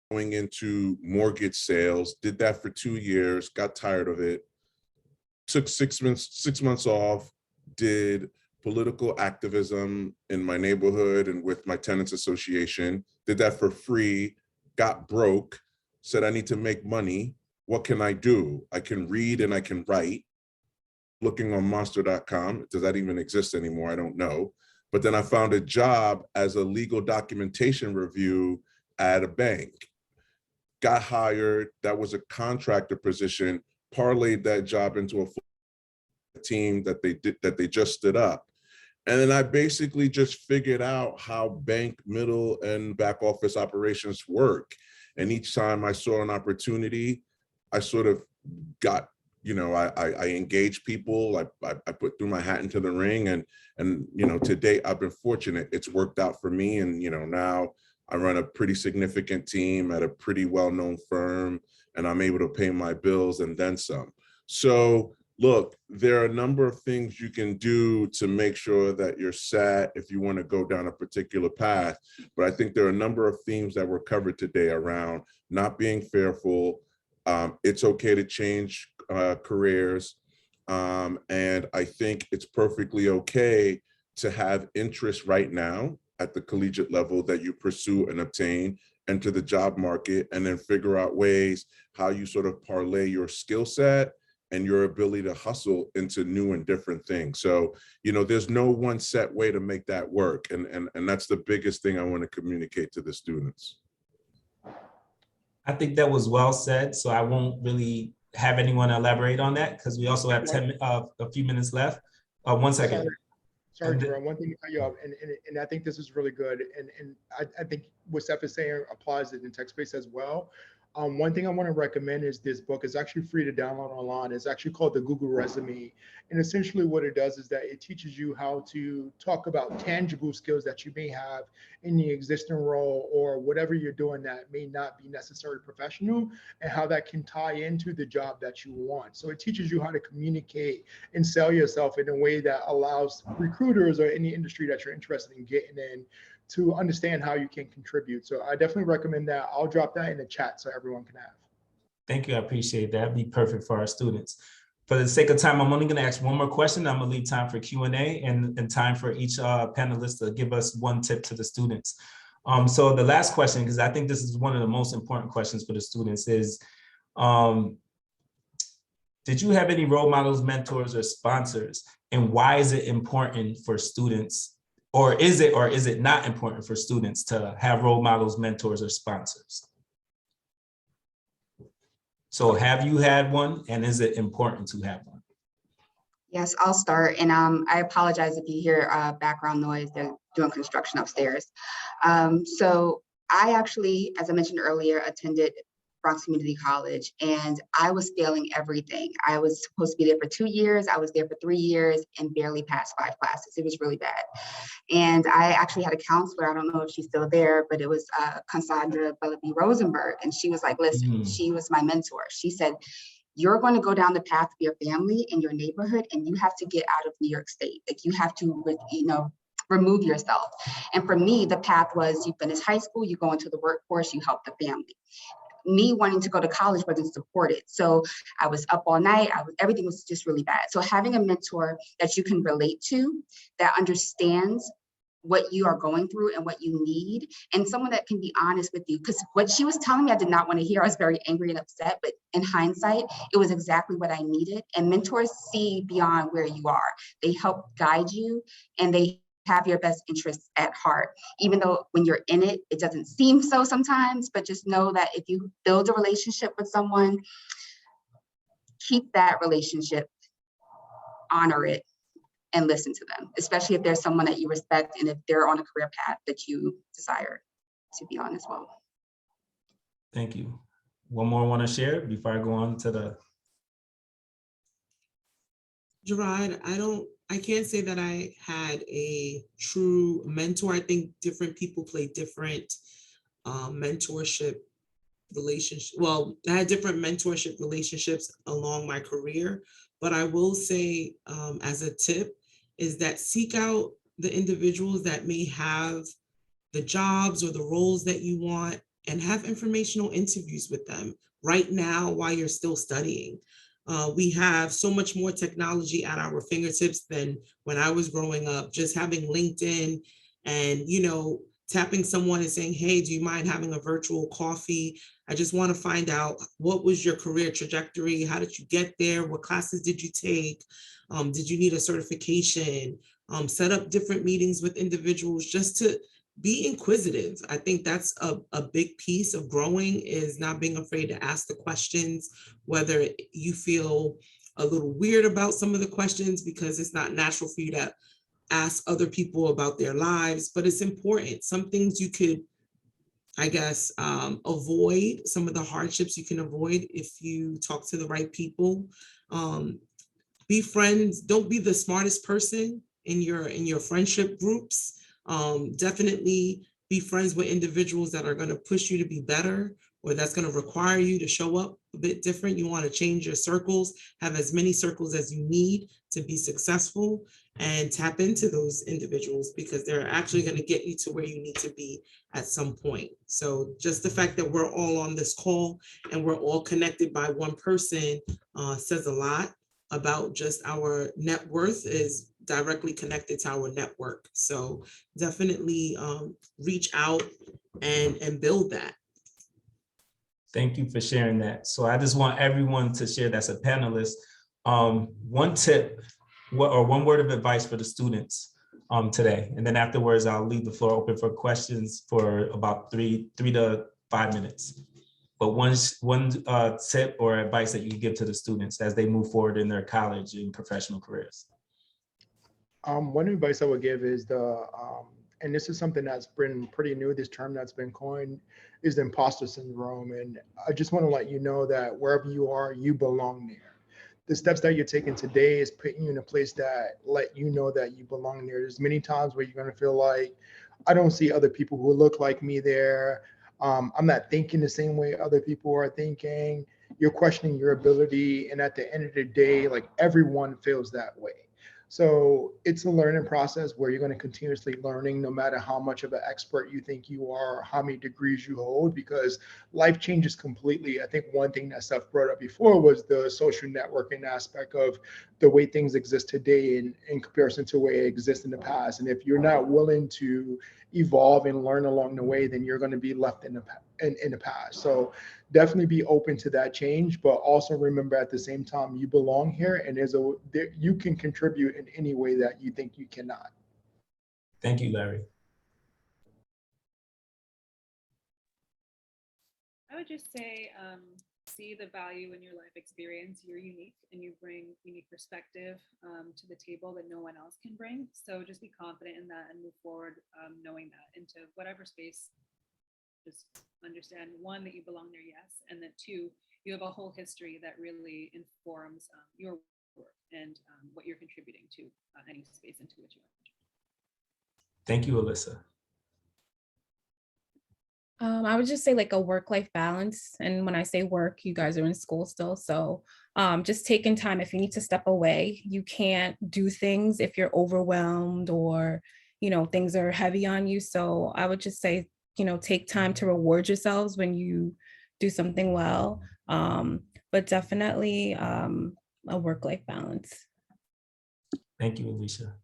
Going into mortgage sales, did that for 2 years, got tired of it. Took 6 months off, did political activism in my neighborhood and with my tenants association, did that for free, got broke, said I need to make money. What can I do? I can read and I can write. Looking on monster.com, does that even exist anymore? I don't know. But then I found a job as a legal documentation review at a bank. Got hired, that was a contractor position, parlayed that job into a full team that they just stood up. And then I basically just figured out how bank middle and back office operations work. And each time I saw an opportunity, I sort of got, I engage people, I put through my hat into the ring, and to date, I've been fortunate. It's worked out for me. And, now I run a pretty significant team at a pretty well-known firm, and I'm able to pay my bills and then some. So look, there are a number of things you can do to make sure that you're set if you want to go down a particular path. But I think there are a number of themes that were covered today around not being fearful. It's okay to change careers. And I think it's perfectly okay to have interest right now at the collegiate level that you pursue and obtain, enter the job market, and then figure out ways how you sort of parlay your skill set and your ability to hustle into new and different things. So, there's no one set way to make that work. And that's the biggest thing I want to communicate to the students. I think that was well said. So I won't really have anyone elaborate on that because we also have a few minutes left. 1 second. Sorry, Gerard, one thing to cut you off, and I think this is really good. And I think what Steph is saying applies in the tech space as well. One thing I want to recommend is this book. It's actually free to download online. It's actually called the Google Resume. And essentially what it does is that it teaches you how to talk about tangible skills that you may have in the existing role or whatever you're doing that may not be necessarily professional, and how that can tie into the job that you want. So it teaches you how to communicate and sell yourself in a way that allows recruiters or any industry that you're interested in getting in to understand how you can contribute. So I definitely recommend that. I'll drop that in the chat so everyone can have. Thank you, I appreciate that. It'd be perfect for our students. For the sake of time, I'm only gonna ask one more question. I'm gonna leave time for Q&A and time for each panelist to give us one tip to the students. So the last question, because I think this is one of the most important questions for the students is, did you have any role models, mentors, or sponsors? And why is it important for students, or is it not important for students to have role models, mentors, or sponsors? So have you had one, and is it important to have one? Yes, I'll start. And I apologize if you hear background noise. They're doing construction upstairs. So I actually, as I mentioned earlier, attended Bronx Community College, and I was failing everything. I was supposed to be there for 2 years. I was there for 3 years and barely passed 5 classes. It was really bad. And I actually had a counselor. I don't know if she's still there, but it was Cassandra Bellaby Rosenberg. And she was like, listen, she was my mentor. She said, you're going to go down the path of your family and your neighborhood, and you have to get out of New York State. Like, you have to, remove yourself. And for me, the path was you finish high school, you go into the workforce, you help the family. Me wanting to go to college wasn't supported. So I was up all night. Everything was just really bad. So having a mentor that you can relate to, that understands what you are going through and what you need, and someone that can be honest with you, because what she was telling me, I did not want to hear. I was very angry and upset, but in hindsight, it was exactly what I needed. And mentors see beyond where you are. They help guide you, and they have your best interests at heart, even though when you're in it, it doesn't seem so sometimes, but just know that if you build a relationship with someone, keep that relationship, honor it, and listen to them, especially if there's someone that you respect and if they're on a career path that you desire to be on as well. Thank you. One more want to share before I go on to the. Gerard, I can't say that I had a true mentor. I think different people play different mentorship relationship. Well, I had different mentorship relationships along my career, but I will say as a tip is that seek out the individuals that may have the jobs or the roles that you want and have informational interviews with them right now while you're still studying. We have so much more technology at our fingertips than when I was growing up. Just having LinkedIn and, tapping someone and saying, hey, do you mind having a virtual coffee? I just want to find out, what was your career trajectory? How did you get there? What classes did you take? Did you need a certification? Set up different meetings with individuals just to be inquisitive. I think that's a big piece of growing, is not being afraid to ask the questions, whether you feel a little weird about some of the questions because it's not natural for you to ask other people about their lives, but it's important. Some things you could, I guess, avoid, some of the hardships you can avoid if you talk to the right people. Be friends. Don't be the smartest person in your friendship groups. Definitely be friends with individuals that are going to push you to be better, or that's going to require you to show up a bit different. You want to change your circles, have as many circles as you need to be successful, and tap into those individuals because they're actually going to get you to where you need to be at some point. So just the fact that we're all on this call and we're all connected by one person says a lot about just our net worth is directly connected to our network. So definitely reach out and build that. Thank you for sharing that. So I just want everyone to share that's a panelist. One tip or one word of advice for the students today. And then afterwards, I'll leave the floor open for questions for about 3 to 5 minutes. But one tip or advice that you give to the students as they move forward in their college and professional careers. One advice I would give is and this is something that's been pretty new, this term that's been coined, is the imposter syndrome. And I just want to let you know that wherever you are, you belong there. The steps that you're taking today is putting you in a place that let you know that you belong there. There's many times where you're going to feel like, I don't see other people who look like me there. I'm not thinking the same way other people are thinking. You're questioning your ability. And at the end of the day, like, everyone feels that way. So it's a learning process where you're going to continuously learning, no matter how much of an expert you think you are, or how many degrees you hold, because life changes completely. I think one thing that Steph brought up before was the social networking aspect of the way things exist today in comparison to the way it exists in the past. And if you're not willing to evolve and learn along the way, then you're going to be left in the past. So definitely be open to that change, but also remember at the same time, you belong here, and you can contribute in any way that you think you cannot. Thank you, Larry. I would just say, see the value in your life experience. You're unique and you bring unique perspective to the table that no one else can bring. So just be confident in that and move forward knowing that into whatever space. Just understand, one, that you belong there, yes, and then two, you have a whole history that really informs your work and what you're contributing to any space into which you are. Thank you, Alyssa. I would just say like a work-life balance. And when I say work, you guys are in school still. So just taking time, if you need to step away, you can't do things if you're overwhelmed or, things are heavy on you. So I would just say, take time to reward yourselves when you do something well, but definitely a work-life balance. Thank you, Alicia.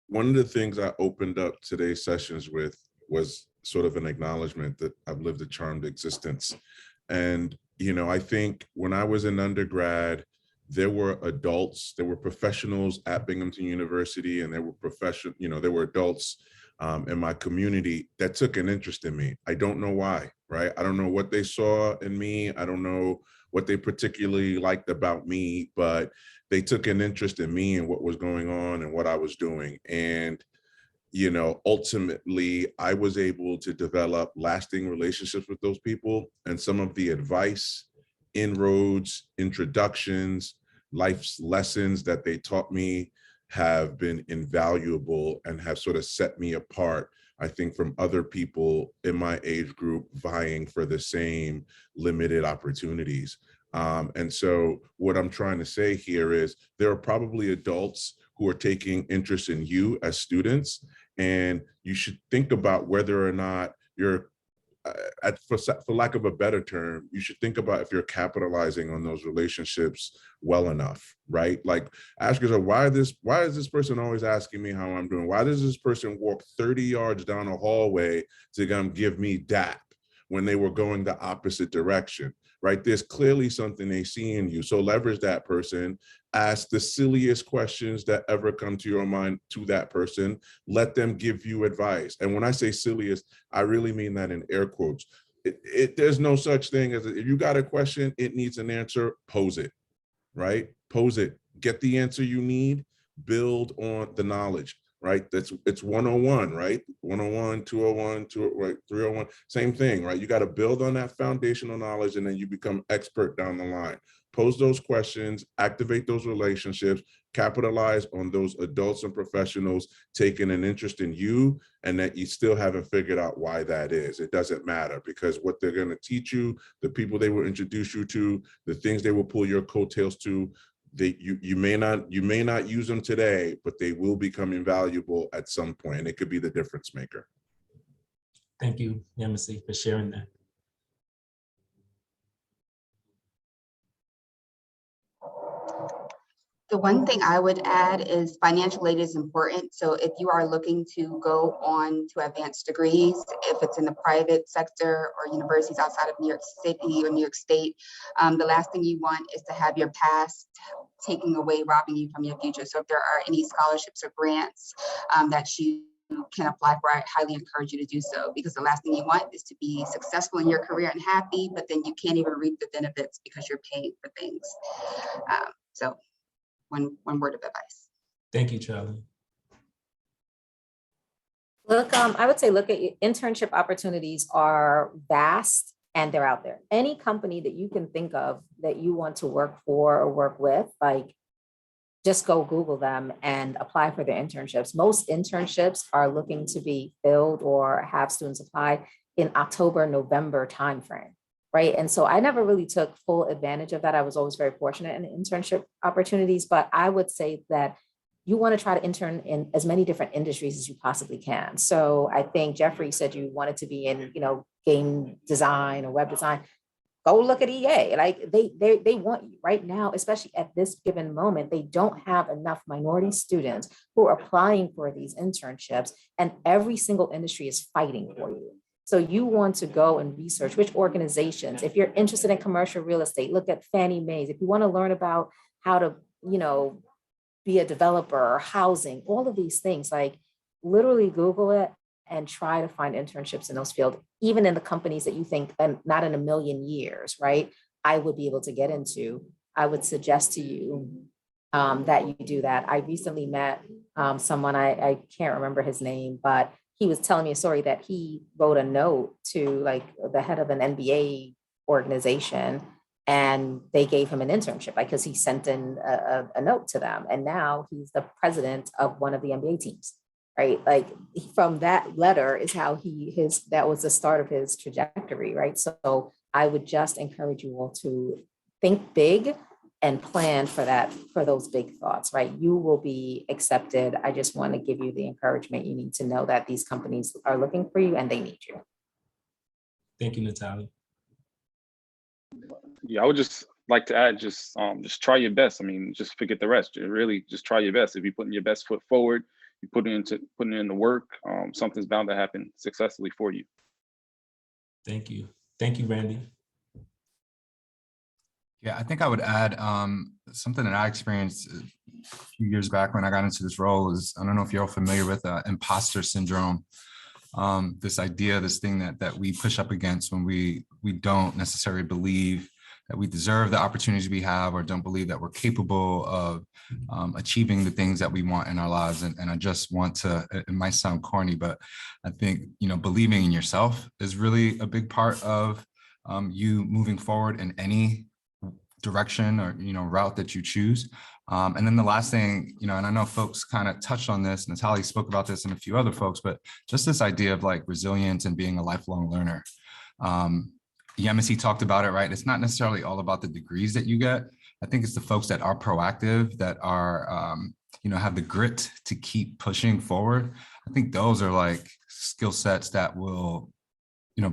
One of the things I opened up today's sessions with was sort of an acknowledgement that I've lived a charmed existence. And, I think when I was in undergrad, there were adults, there were professionals at Binghamton University, and there were adults in my community that took an interest in me. I don't know why, right? I don't know what they saw in me. I don't know what they particularly liked about me, but they took an interest in me and what was going on and what I was doing. And, ultimately, I was able to develop lasting relationships with those people. And some of the advice, inroads, introductions, life's lessons that they taught me have been invaluable and have sort of set me apart, I think, from other people in my age group vying for the same limited opportunities. And so what I'm trying to say here is there are probably adults who are taking interest in you as students, and you should think about whether or not you're, for lack of a better term, you should think about if you're capitalizing on those relationships well enough, right? Like, ask yourself, why is this person always asking me how I'm doing? Why does this person walk 30 yards down a hallway to come give me DAP when they were going the opposite direction, right? There's clearly something they see in you. So leverage that person, ask the silliest questions that ever come to your mind to that person, let them give you advice. And when I say silliest, I really mean that in air quotes. There's no such thing as, if you got a question, it needs an answer, pose it, right? Pose it, get the answer you need, build on the knowledge, right? It's 101, right? 101, 201, 301, same thing, right? You got to build on that foundational knowledge, and then you become expert down the line. Pose those questions, activate those relationships, capitalize on those adults and professionals taking an interest in you, and that you still haven't figured out why that is. It doesn't matter, because what they're going to teach you, the people they will introduce you to, the things they will pull your coattails to, you may not use them today, but they will become invaluable at some point, and it could be the difference maker. Thank you, Yamasi, for sharing that. The one thing I would add is financial aid is important. So if you are looking to go on to advanced degrees, if it's in the private sector or universities outside of New York City or New York State, the last thing you want is to have your past taking away, robbing you from your future. So if there are any scholarships or grants that you can apply for, I highly encourage you to do so, because the last thing you want is to be successful in your career and happy, but then you can't even reap the benefits because you're paying for things. So one word of advice. Thank you, Charlie. Look, I would say, look at internship opportunities are vast and they're out there. Any company that you can think of that you want to work for or work with, like, just go Google them and apply for their internships. Most internships are looking to be filled or have students apply in October, November timeframe, right? And so I never really took full advantage of that. I was always very fortunate in internship opportunities, but I would say that you want to try to intern in as many different industries as you possibly can. So I think Jeffrey said you wanted to be in, game design or web design. Go look at EA. Like they want you right now, especially at this given moment. They don't have enough minority students who are applying for these internships, and every single industry is fighting for you. So you want to go and research which organizations. If you're interested in commercial real estate, look at Fannie Mae's. If you want to learn about how to, be a developer or housing, all of these things, like, literally Google it and try to find internships in those fields, even in the companies that you think, and not in a million years, right, I would be able to get into. I would suggest to you that you do that. I recently met someone, I can't remember his name, but he was telling me a story that he wrote a note to, like, the head of an NBA organization, and they gave him an internship because he sent in a note to them. And now he's the president of one of the NBA teams, right? Like, from that letter is how that was the start of his trajectory, right? So I would just encourage you all to think big and plan for that, for those big thoughts, right? You will be accepted. I just want to give you the encouragement. You need to know that these companies are looking for you and they need you. Thank you, Natalia. Yeah, I would just like to add, just try your best. I mean, just forget the rest. Really, just try your best. If you're putting your best foot forward, you putting in the work, something's bound to happen successfully for you. Thank you. Thank you, Randy. Yeah, I think I would add something that I experienced a few years back when I got into this role is, I don't know if you're all familiar with imposter syndrome. This idea, this thing that we push up against when we don't necessarily believe that we deserve the opportunities we have, or don't believe that we're capable of achieving the things that we want in our lives. And I just want to, it might sound corny, but I think, believing in yourself is really a big part of you moving forward in any direction or, route that you choose. And then the last thing, and I know folks kind of touched on this, Natalie spoke about this and a few other folks, but just this idea of like resilience and being a lifelong learner. Yemisi talked about it, right? It's not necessarily all about the degrees that you get. I think it's the folks that are proactive, that are, have the grit to keep pushing forward. I think those are like skill sets that will,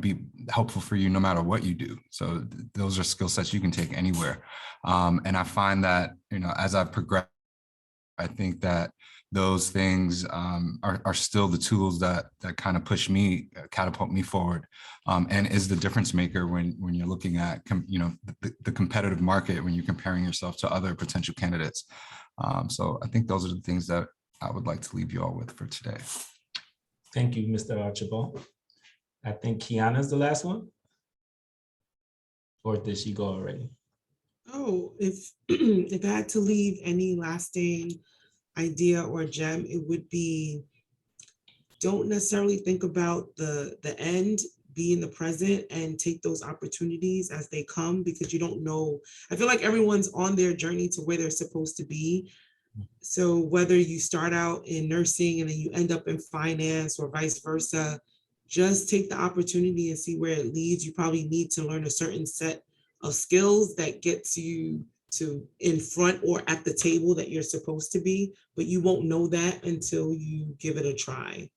be helpful for you no matter what you do. So those are skill sets you can take anywhere. And I find that, as I've progressed, I think that those things are still the tools that kind of push me, catapult me forward, and is the difference maker when you're looking at the competitive market, when you're comparing yourself to other potential candidates. So I think those are the things that I would like to leave you all with for today. Thank you, Mr. Archibald. I think Kiana's the last one. Or did she go already? Oh, if if I had to leave any lasting idea or gem, it would be, don't necessarily think about the end, be in the present and take those opportunities as they come, because you don't know. I feel like everyone's on their journey to where they're supposed to be. So whether you start out in nursing and then you end up in finance or vice versa, just take the opportunity and see where it leads. You probably need to learn a certain set of skills that gets you to in front or at the table that you're supposed to be, but you won't know that until you give it a try.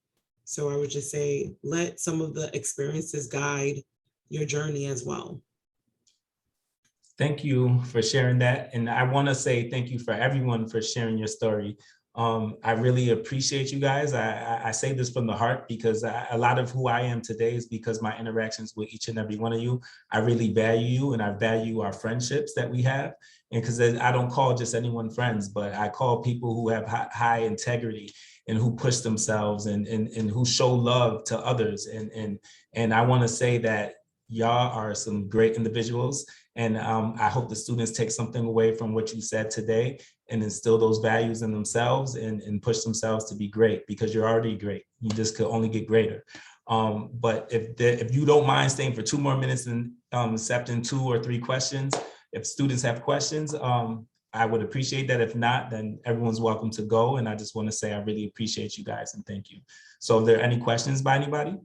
So I would just say, let some of the experiences guide your journey as well. Thank you for sharing that. And I want to say thank you for everyone for sharing your story. I really appreciate you guys. I say this from the heart, because a lot of who I am today is because my interactions with each and every one of you. I really value you, and I value our friendships that we have. And because I don't call just anyone friends, but I call people who have high integrity and who push themselves and who show love to others. And I want to say that y'all are some great individuals. And I hope the students take something away from what you said today and instill those values in themselves and push themselves to be great, because you're already great. You just could only get greater. But if you don't mind staying for 2 more minutes and accepting 2 or 3 questions, if students have questions, I would appreciate that. If not, then everyone's welcome to go. And I just want to say I really appreciate you guys and thank you. So are there any questions by anybody?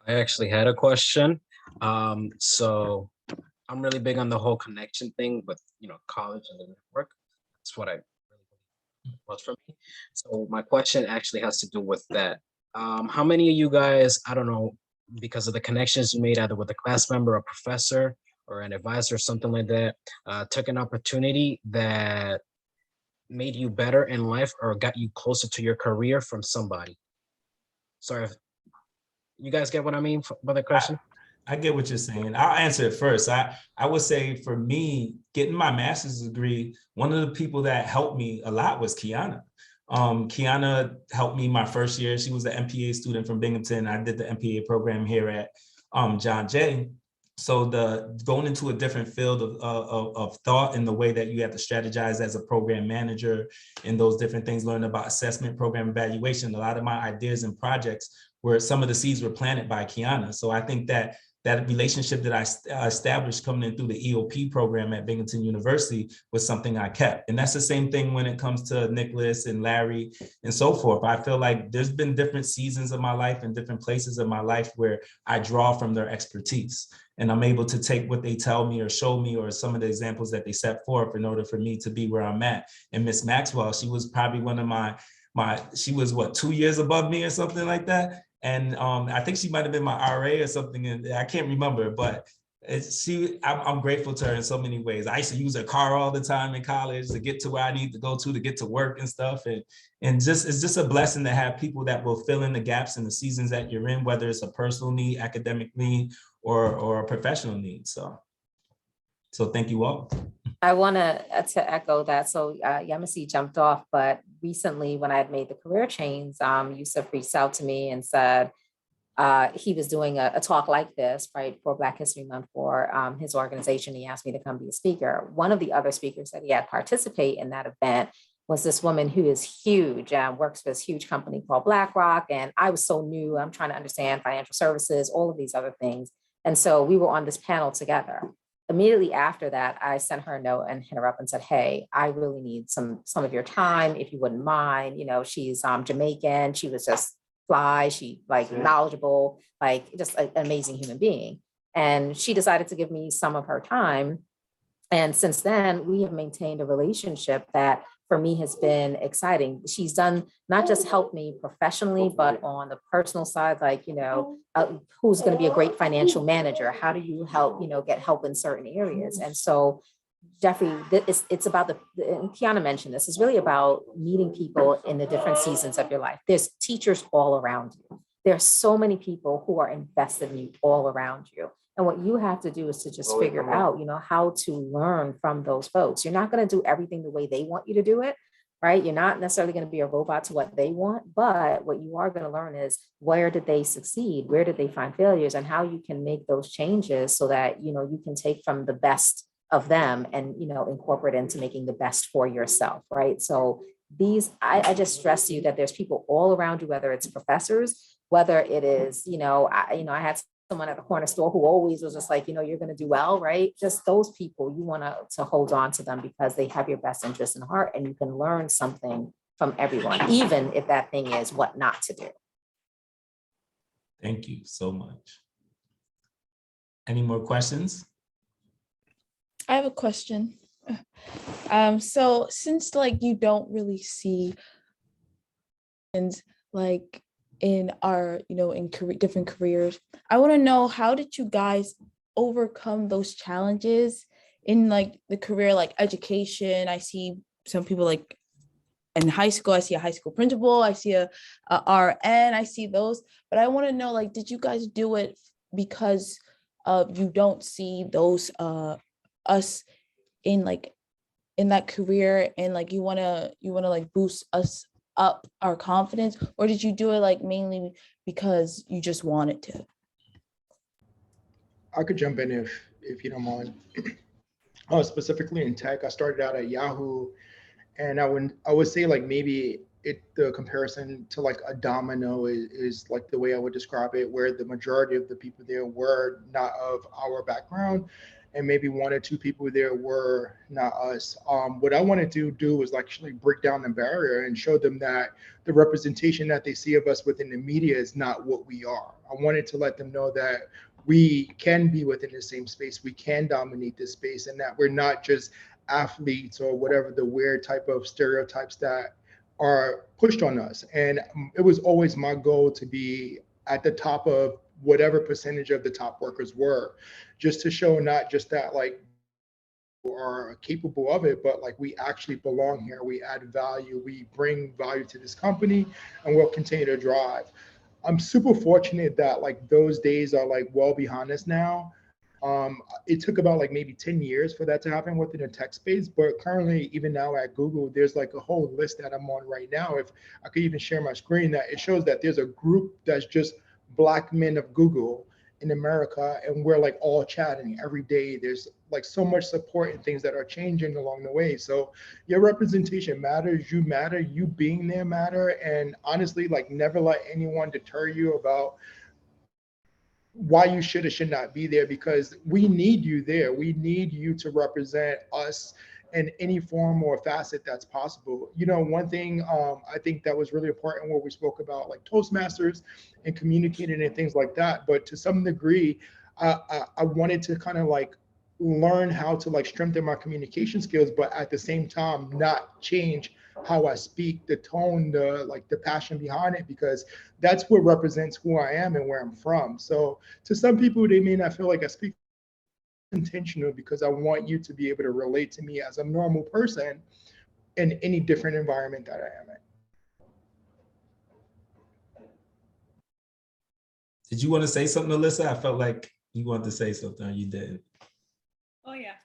I actually had a question. So I'm really big on the whole connection thing with, college and the network. That's what I really was for me. So my question actually has to do with that. How many of you guys, I don't know, because of the connections you made either with a class member, a professor, or an advisor or something like that, took an opportunity that made you better in life or got you closer to your career from somebody? Sorry, if you guys get what I mean by the question? I get what you're saying. I'll answer it first. I would say for me, getting my master's degree, one of the people that helped me a lot was Kiana. Kiana helped me my first year. She was an MPA student from Binghamton. I did the MPA program here at John Jay. So going into a different field of thought in the way that you have to strategize as a program manager and those different things, learn about assessment, program evaluation, a lot of my ideas and projects where some of the seeds were planted by Kiana. So I think that relationship that I established coming in through the EOP program at Binghamton University was something I kept. And that's the same thing when it comes to Nicholas and Larry and so forth. I feel like there's been different seasons of my life and different places of my life where I draw from their expertise. And I'm able to take what they tell me or show me or some of the examples that they set forth in order for me to be where I'm at. And Miss Maxwell, she was probably one of she was what, 2 years above me or something like that. And I think she might've been my RA or something, and I can't remember, but I'm grateful to her in so many ways. I used to use her car all the time in college to get to where I need to go to get to work and stuff. And it's just a blessing to have people that will fill in the gaps in the seasons that you're in, whether it's a personal need, academic need, or a professional need. So thank you all. I want to echo that. So Yemisi jumped off, but recently when I had made the career change, Yusuf reached out to me and said he was doing a talk like this, right, for Black History Month for his organization. He asked me to come be a speaker. One of the other speakers that he had participate in that event was this woman who is huge, works for this huge company called BlackRock. And I was so new, I'm trying to understand financial services, all of these other things. And so we were on this panel together. immediately after that, I sent her a note and hit her up and said, hey, I really need some of your time, if you wouldn't mind. You know, she's Jamaican. She was just fly. She like knowledgeable, like just an amazing human being. And she decided to give me some of her time. And since then, we have maintained a relationship that for me has been exciting. She's done not just help me professionally, but on the personal side, like, you know, who's going to be a great financial manager? How do you help, you know, get help in certain areas? And so definitely, it's about and Kiana mentioned this, it's really about meeting people in the different seasons of your life. There's teachers all around you. There are so many people who are invested in you all around you. And what you have to do is to just figure out, you know, how to learn from those folks. You're not going to do everything the way they want you to do it, right? You're not necessarily going to be a robot to what they want, but what you are going to learn is where did they succeed? Where did they find failures? And how you can make those changes so that, you know, you can take from the best of them and, you know, incorporate into making the best for yourself, right? So I just stress to you that there's people all around you, whether it's professors, whether it is, I had someone at the corner store who always was just like, you know, you're going to do well, right? Just those people, you want to hold on to them because they have your best interest in heart, and you can learn something from everyone, even if that thing is what not to do. Thank you so much. Any more questions? I have a question. So since like you don't really see and like in our, in different careers, I want to know, how did you guys overcome those challenges in like the career, like education? I see some people like in high school, I see a high school principal, I see a RN, I see those, but I want to know, like, did you guys do it because you don't see those us in that career, and like you want to like boost us up our confidence, or did you do it like mainly because you just wanted to? I could jump in if you don't mind. Specifically in tech, I started out at Yahoo, and I would say like maybe the comparison to like a domino is like the way I would describe it, where the majority of the people there were not of our background, and maybe one or two people there were not us. What I wanted to do was actually break down the barrier and show them that the representation that they see of us within the media is not what we are. I wanted to let them know that we can be within the same space, we can dominate this space, and that we're not just athletes or whatever the weird type of stereotypes that are pushed on us. And it was always my goal to be at the top of whatever percentage of the top workers were, just to show not just that like are capable of it, but like we actually belong here, we add value, we bring value to this company, and we'll continue to drive. I'm super fortunate that like those days are like well behind us now. It took about like maybe 10 years for that to happen within the tech space, but currently even now at Google, there's like a whole list that I'm on right now. If I could even share my screen, that it shows that there's a group that's just Black men of Google in America, and we're like all chatting every day. There's like so much support and things that are changing along the way. So your representation matters, you matter, you being there matter. And honestly, like never let anyone deter you about why you should or should not be there, because we need you there. We need you to represent us in any form or facet that's possible. One thing I think that was really important where we spoke about like Toastmasters and communicating and things like that, but to some degree, I wanted to kind of like learn how to like strengthen my communication skills, but at the same time, not change how I speak, the tone, the passion behind it, because that's what represents who I am and where I'm from. So to some people, they may not feel like I speak intentional, because I want you to be able to relate to me as a normal person in any different environment that I am in. Did you want to say something, Alyssa? I felt like you wanted to say something, or you didn't. Oh yeah.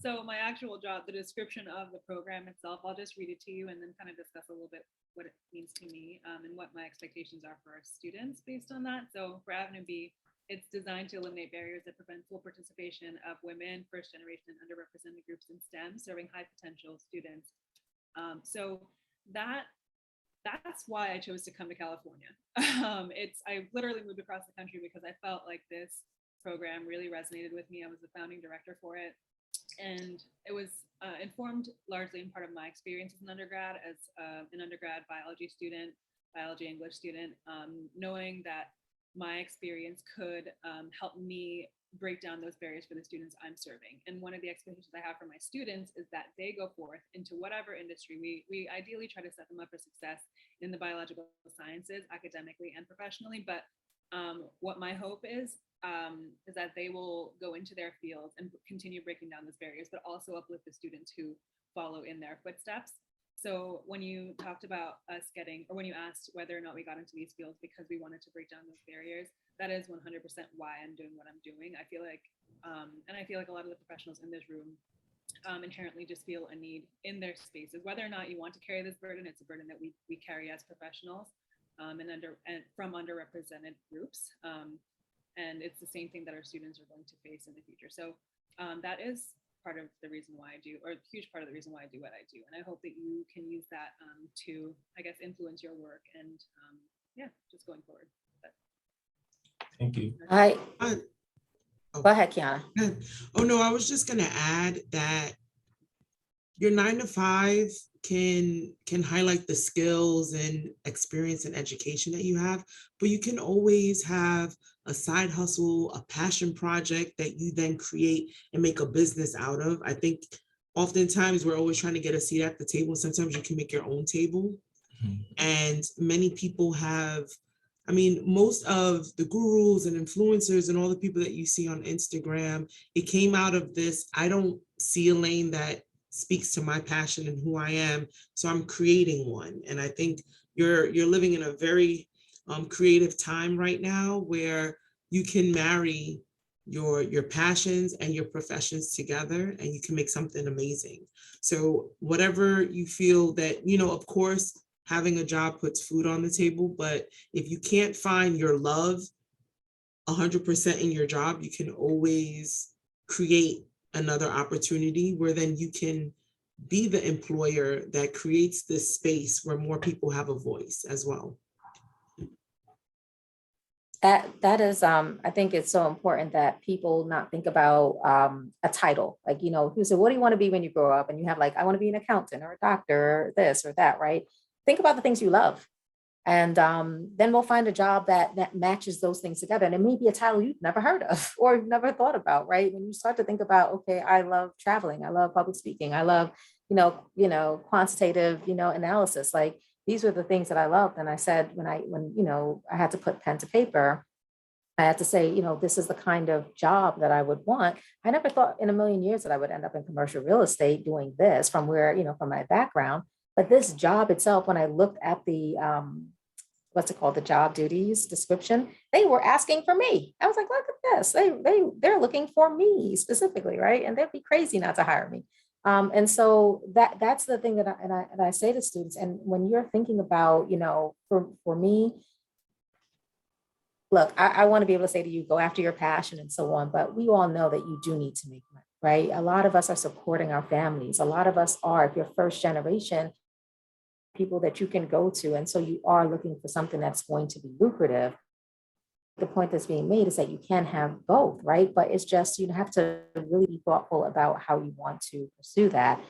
So my actual job, the description of the program itself, I'll just read it to you and then kind of discuss a little bit what it means to me, and what my expectations are for our students based on that. So for Avenue B, it's designed to eliminate barriers that prevent full participation of women, first generation, and underrepresented groups in STEM, serving high potential students. So that's why I chose to come to California. I literally moved across the country because I felt like this program really resonated with me. I was the founding director for it. And it was informed largely in part of my experience as an undergrad, biology student, biology English student, knowing that my experience could help me break down those barriers for the students I'm serving. And one of the expectations I have for my students is that they go forth into whatever industry. We ideally try to set them up for success in the biological sciences, academically and professionally. But what my hope is that they will go into their fields and continue breaking down those barriers, but also uplift the students who follow in their footsteps. So when you talked about us getting, or when you asked whether or not we got into these fields because we wanted to break down those barriers, that is 100% why I'm doing what I'm doing. I feel like, and I feel like a lot of the professionals in this room inherently just feel a need in their spaces. Whether or not you want to carry this burden, it's a burden that we carry as professionals and from underrepresented groups. And it's the same thing that our students are going to face in the future. So that is part of the reason why I do, or a huge part of the reason why I do what I do. And I hope that you can use that to, I guess, influence your work and yeah, just going forward. But, thank you. Go ahead, Kiana. Oh no, I was just gonna add that your 9 to 5 can highlight the skills and experience and education that you have, but you can always have a side hustle, a passion project that you then create and make a business out of. I think oftentimes we're always trying to get a seat at the table. Sometimes you can make your own table. And many people have, I mean, most of the gurus and influencers and all the people that you see on Instagram, it came out of this, I don't see a lane that speaks to my passion and who I am, so I'm creating one. And I think you're living in a very creative time right now where you can marry your passions and your professions together and you can make something amazing. So whatever you feel that, you know, of course, having a job puts food on the table, but if you can't find your love 100% in your job, you can always create another opportunity where then you can be the employer that creates this space where more people have a voice as well. That is, I think it's so important that people not think about a title. Like, you know, who said, what do you want to be when you grow up? And you have like, I want to be an accountant or a doctor or this or that, right? Think about the things you love. And then we'll find a job that matches those things together. And it may be a title you've never heard of or you've never thought about, right? When you start to think about, okay, I love traveling, I love public speaking, I love, quantitative, analysis. Like these were the things that I loved. And I said, when I had to put pen to paper, I had to say, this is the kind of job that I would want. I never thought in a million years that I would end up in commercial real estate doing this from where, from my background. But this job itself, when I looked at the, the job duties description, they were asking for me. I was like, look at this. They're looking for me specifically, right? And they'd be crazy not to hire me. And so that's the thing that I say to students. And when you're thinking about, for me, look, I want to be able to say to you, go after your passion and so on, but we all know that you do need to make money, right? A lot of us are supporting our families. A lot of us are, if you're first generation, people that you can go to. And so you are looking for something that's going to be lucrative. The point that's being made is that you can have both, right? But it's just, you have to really be thoughtful about how you want to pursue that.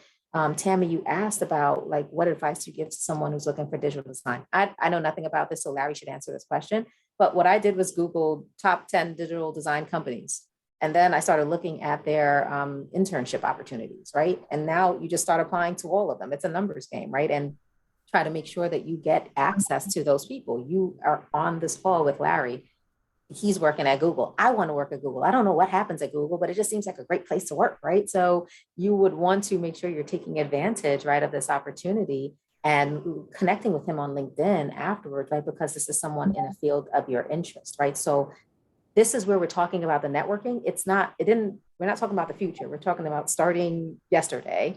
Tammy, you asked about like, what advice you give to someone who's looking for digital design. I know nothing about this, so Larry should answer this question. But what I did was Google top 10 digital design companies. And then I started looking at their internship opportunities, right? And now you just start applying to all of them. It's a numbers game, right? And try to make sure that you get access to those people. You are on this call with Larry. He's working at Google. I want to work at Google. I don't know what happens at Google, but it just seems like a great place to work, right? So you would want to make sure you're taking advantage, right, of this opportunity and connecting with him on LinkedIn afterwards, right? Because this is someone in a field of your interest, right? So this is where we're talking about the networking. We're not talking about the future. We're talking about starting yesterday,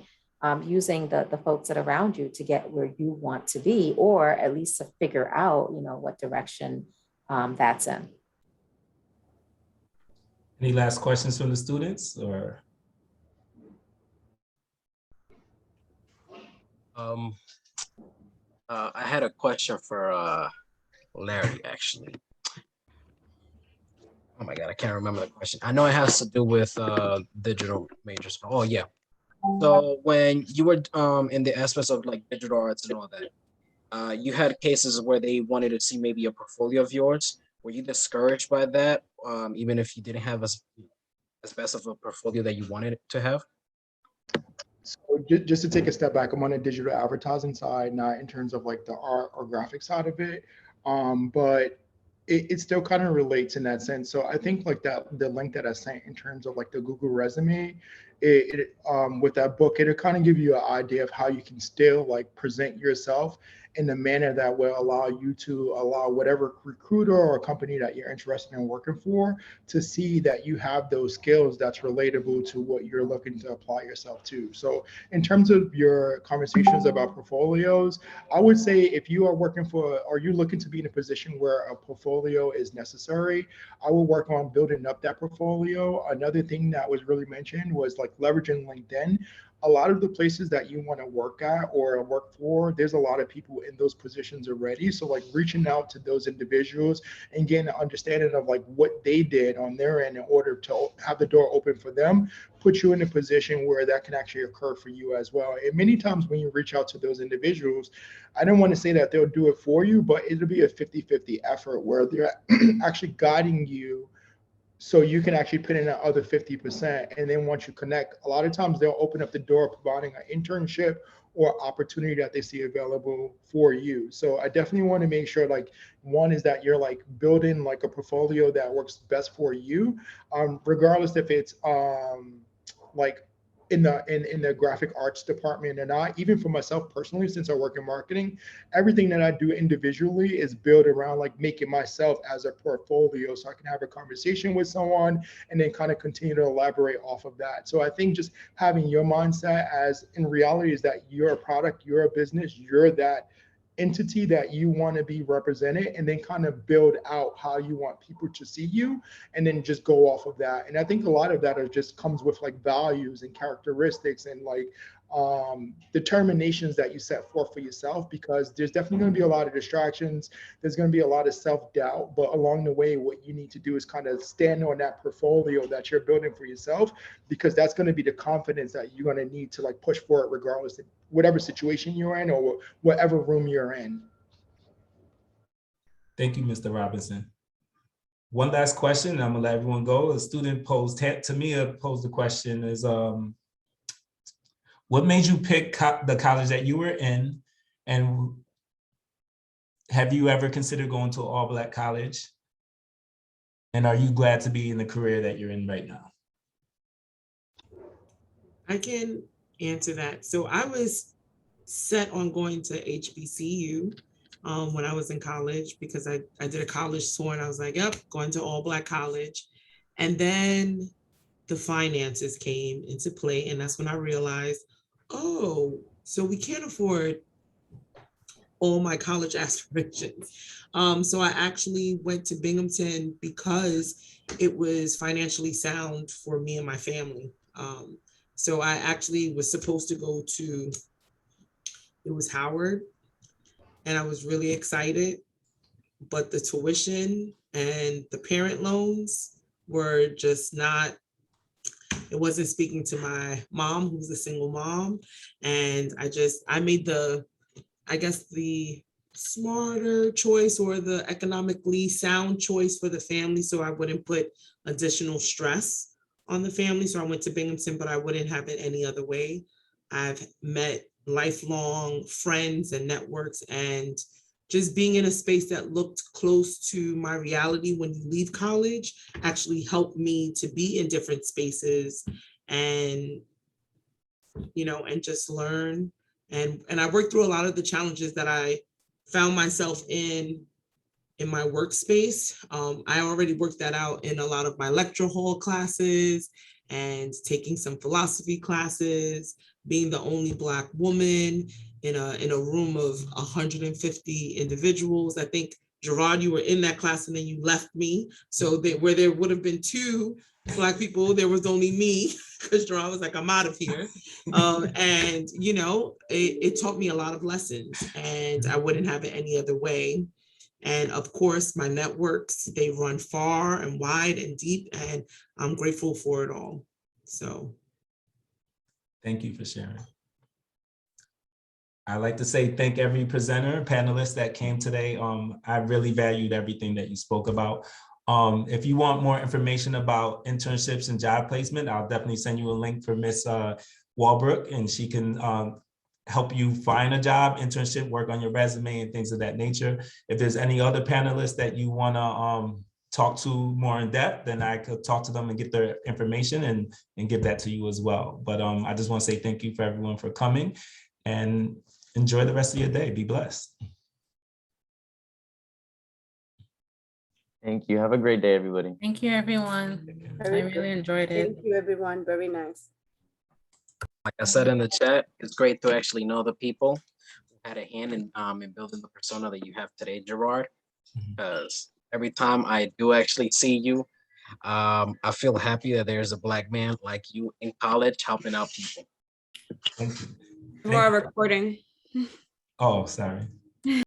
using the folks that are around you to get where you want to be, or at least to figure out, what direction that's in. Any last questions from the students or? I had a question for Larry, actually. Oh my God, I can't remember the question. I know it has to do with digital majors. Oh yeah. So when you were in the aspects of like digital arts and all that, you had cases where they wanted to see maybe a portfolio of yours. Were you discouraged by that, even if you didn't have as best of a portfolio that you wanted to have? So just to take a step back, I'm on the digital advertising side, not in terms of like the art or graphic side of it. But it still kind of relates in that sense. So I think like that the link that I sent in terms of like the Google resume, with that book, it'll kind of give you an idea of how you can still like present yourself in a manner that will allow you to allow whatever recruiter or company that you're interested in working for to see that you have those skills that's relatable to what you're looking to apply yourself to. So in terms of your conversations about portfolios, I would say if you are working for, or you're looking to be in a position where a portfolio is necessary, I will work on building up that portfolio. Another thing that was really mentioned was like leveraging LinkedIn. A lot of the places that you want to work at or work for, there's a lot of people in those positions already. So like reaching out to those individuals and getting an understanding of like what they did on their end in order to have the door open for them, put you in a position where that can actually occur for you as well. And many times when you reach out to those individuals, I don't want to say that they'll do it for you, but it'll be a 50-50 effort where they're actually guiding you so you can actually put in that other 50%. And then once you connect, a lot of times they'll open up the door providing an internship or opportunity that they see available for you. So I definitely want to make sure like one is that you're like building like a portfolio that works best for you, regardless if it's like in the graphic arts department or not. Even for myself personally, since I work in marketing, everything that I do individually is built around like making myself as a portfolio so I can have a conversation with someone and then kind of continue to elaborate off of that. So I think just having your mindset as in reality is that you're a product, you're a business, you're that entity that you want to be represented, and then kind of build out how you want people to see you and then just go off of that. And I think a lot of that are just comes with like values and characteristics and like determinations that you set forth for yourself, because there's definitely going to be a lot of distractions. There's going to be a lot of self-doubt, but along the way, what you need to do is kind of stand on that portfolio that you're building for yourself, because that's going to be the confidence that you're going to need to like push for it regardless of whatever situation you're in or whatever room you're in. Thank you, Mr. Robinson. One last question, and I'm gonna let everyone go. A student posed, Tamia posed the question is, what made you pick the college that you were in? And have you ever considered going to an all-Black college? And are you glad to be in the career that you're in right now? I can answer that. So I was set on going to HBCU when I was in college, because I did a college tour and I was like, yep, going to all-Black college. And then the finances came into play. And that's when I realized, oh, so we can't afford all my college aspirations. So I actually went to Binghamton because it was financially sound for me and my family. So I actually was supposed to go to, it was Howard, and I was really excited, but the tuition and the parent loans were just not, it wasn't speaking to my mom, who's a single mom. And I made the, I guess the smarter choice or the economically sound choice for the family, so I wouldn't put additional stress on the family. So I went to Binghamton, but I wouldn't have it any other way. I've met lifelong friends and networks, and just being in a space that looked close to my reality when you leave college actually helped me to be in different spaces and, you know, and just learn. And I worked through a lot of the challenges that I found myself in my workspace. I already worked that out in a lot of my lecture hall classes and taking some philosophy classes, being the only Black woman in a room of 150 individuals. I think, Gerard, you were in that class and then you left me. So where there would have been 2 Black people, there was only me, because Gerard was like, I'm out of here. And, you know, it taught me a lot of lessons, and I wouldn't have it any other way. And of course, my networks, they run far and wide and deep, and I'm grateful for it all. So. Thank you for sharing. I'd like to say thank every presenter, panelist that came today. I really valued everything that you spoke about. If you want more information about internships and job placement, I'll definitely send you a link for Miss Walbrook, and she can help you find a job, internship, work on your resume and things of that nature. If there's any other panelists that you wanna talk to more in depth, then I could talk to them and get their information and give that to you as well. But I just wanna say thank you for everyone for coming, and enjoy the rest of your day. Be blessed. Thank you. Have a great day, everybody. Thank you, everyone. I really enjoyed it. Thank you, everyone. Very nice. Like I said in the chat, it's great to actually know the people who had a hand in building the persona that you have today, Gerard. Because every time I do actually see you, I feel happy that there's a Black man like you in college helping out people. Thank you. We're recording. Oh, sorry.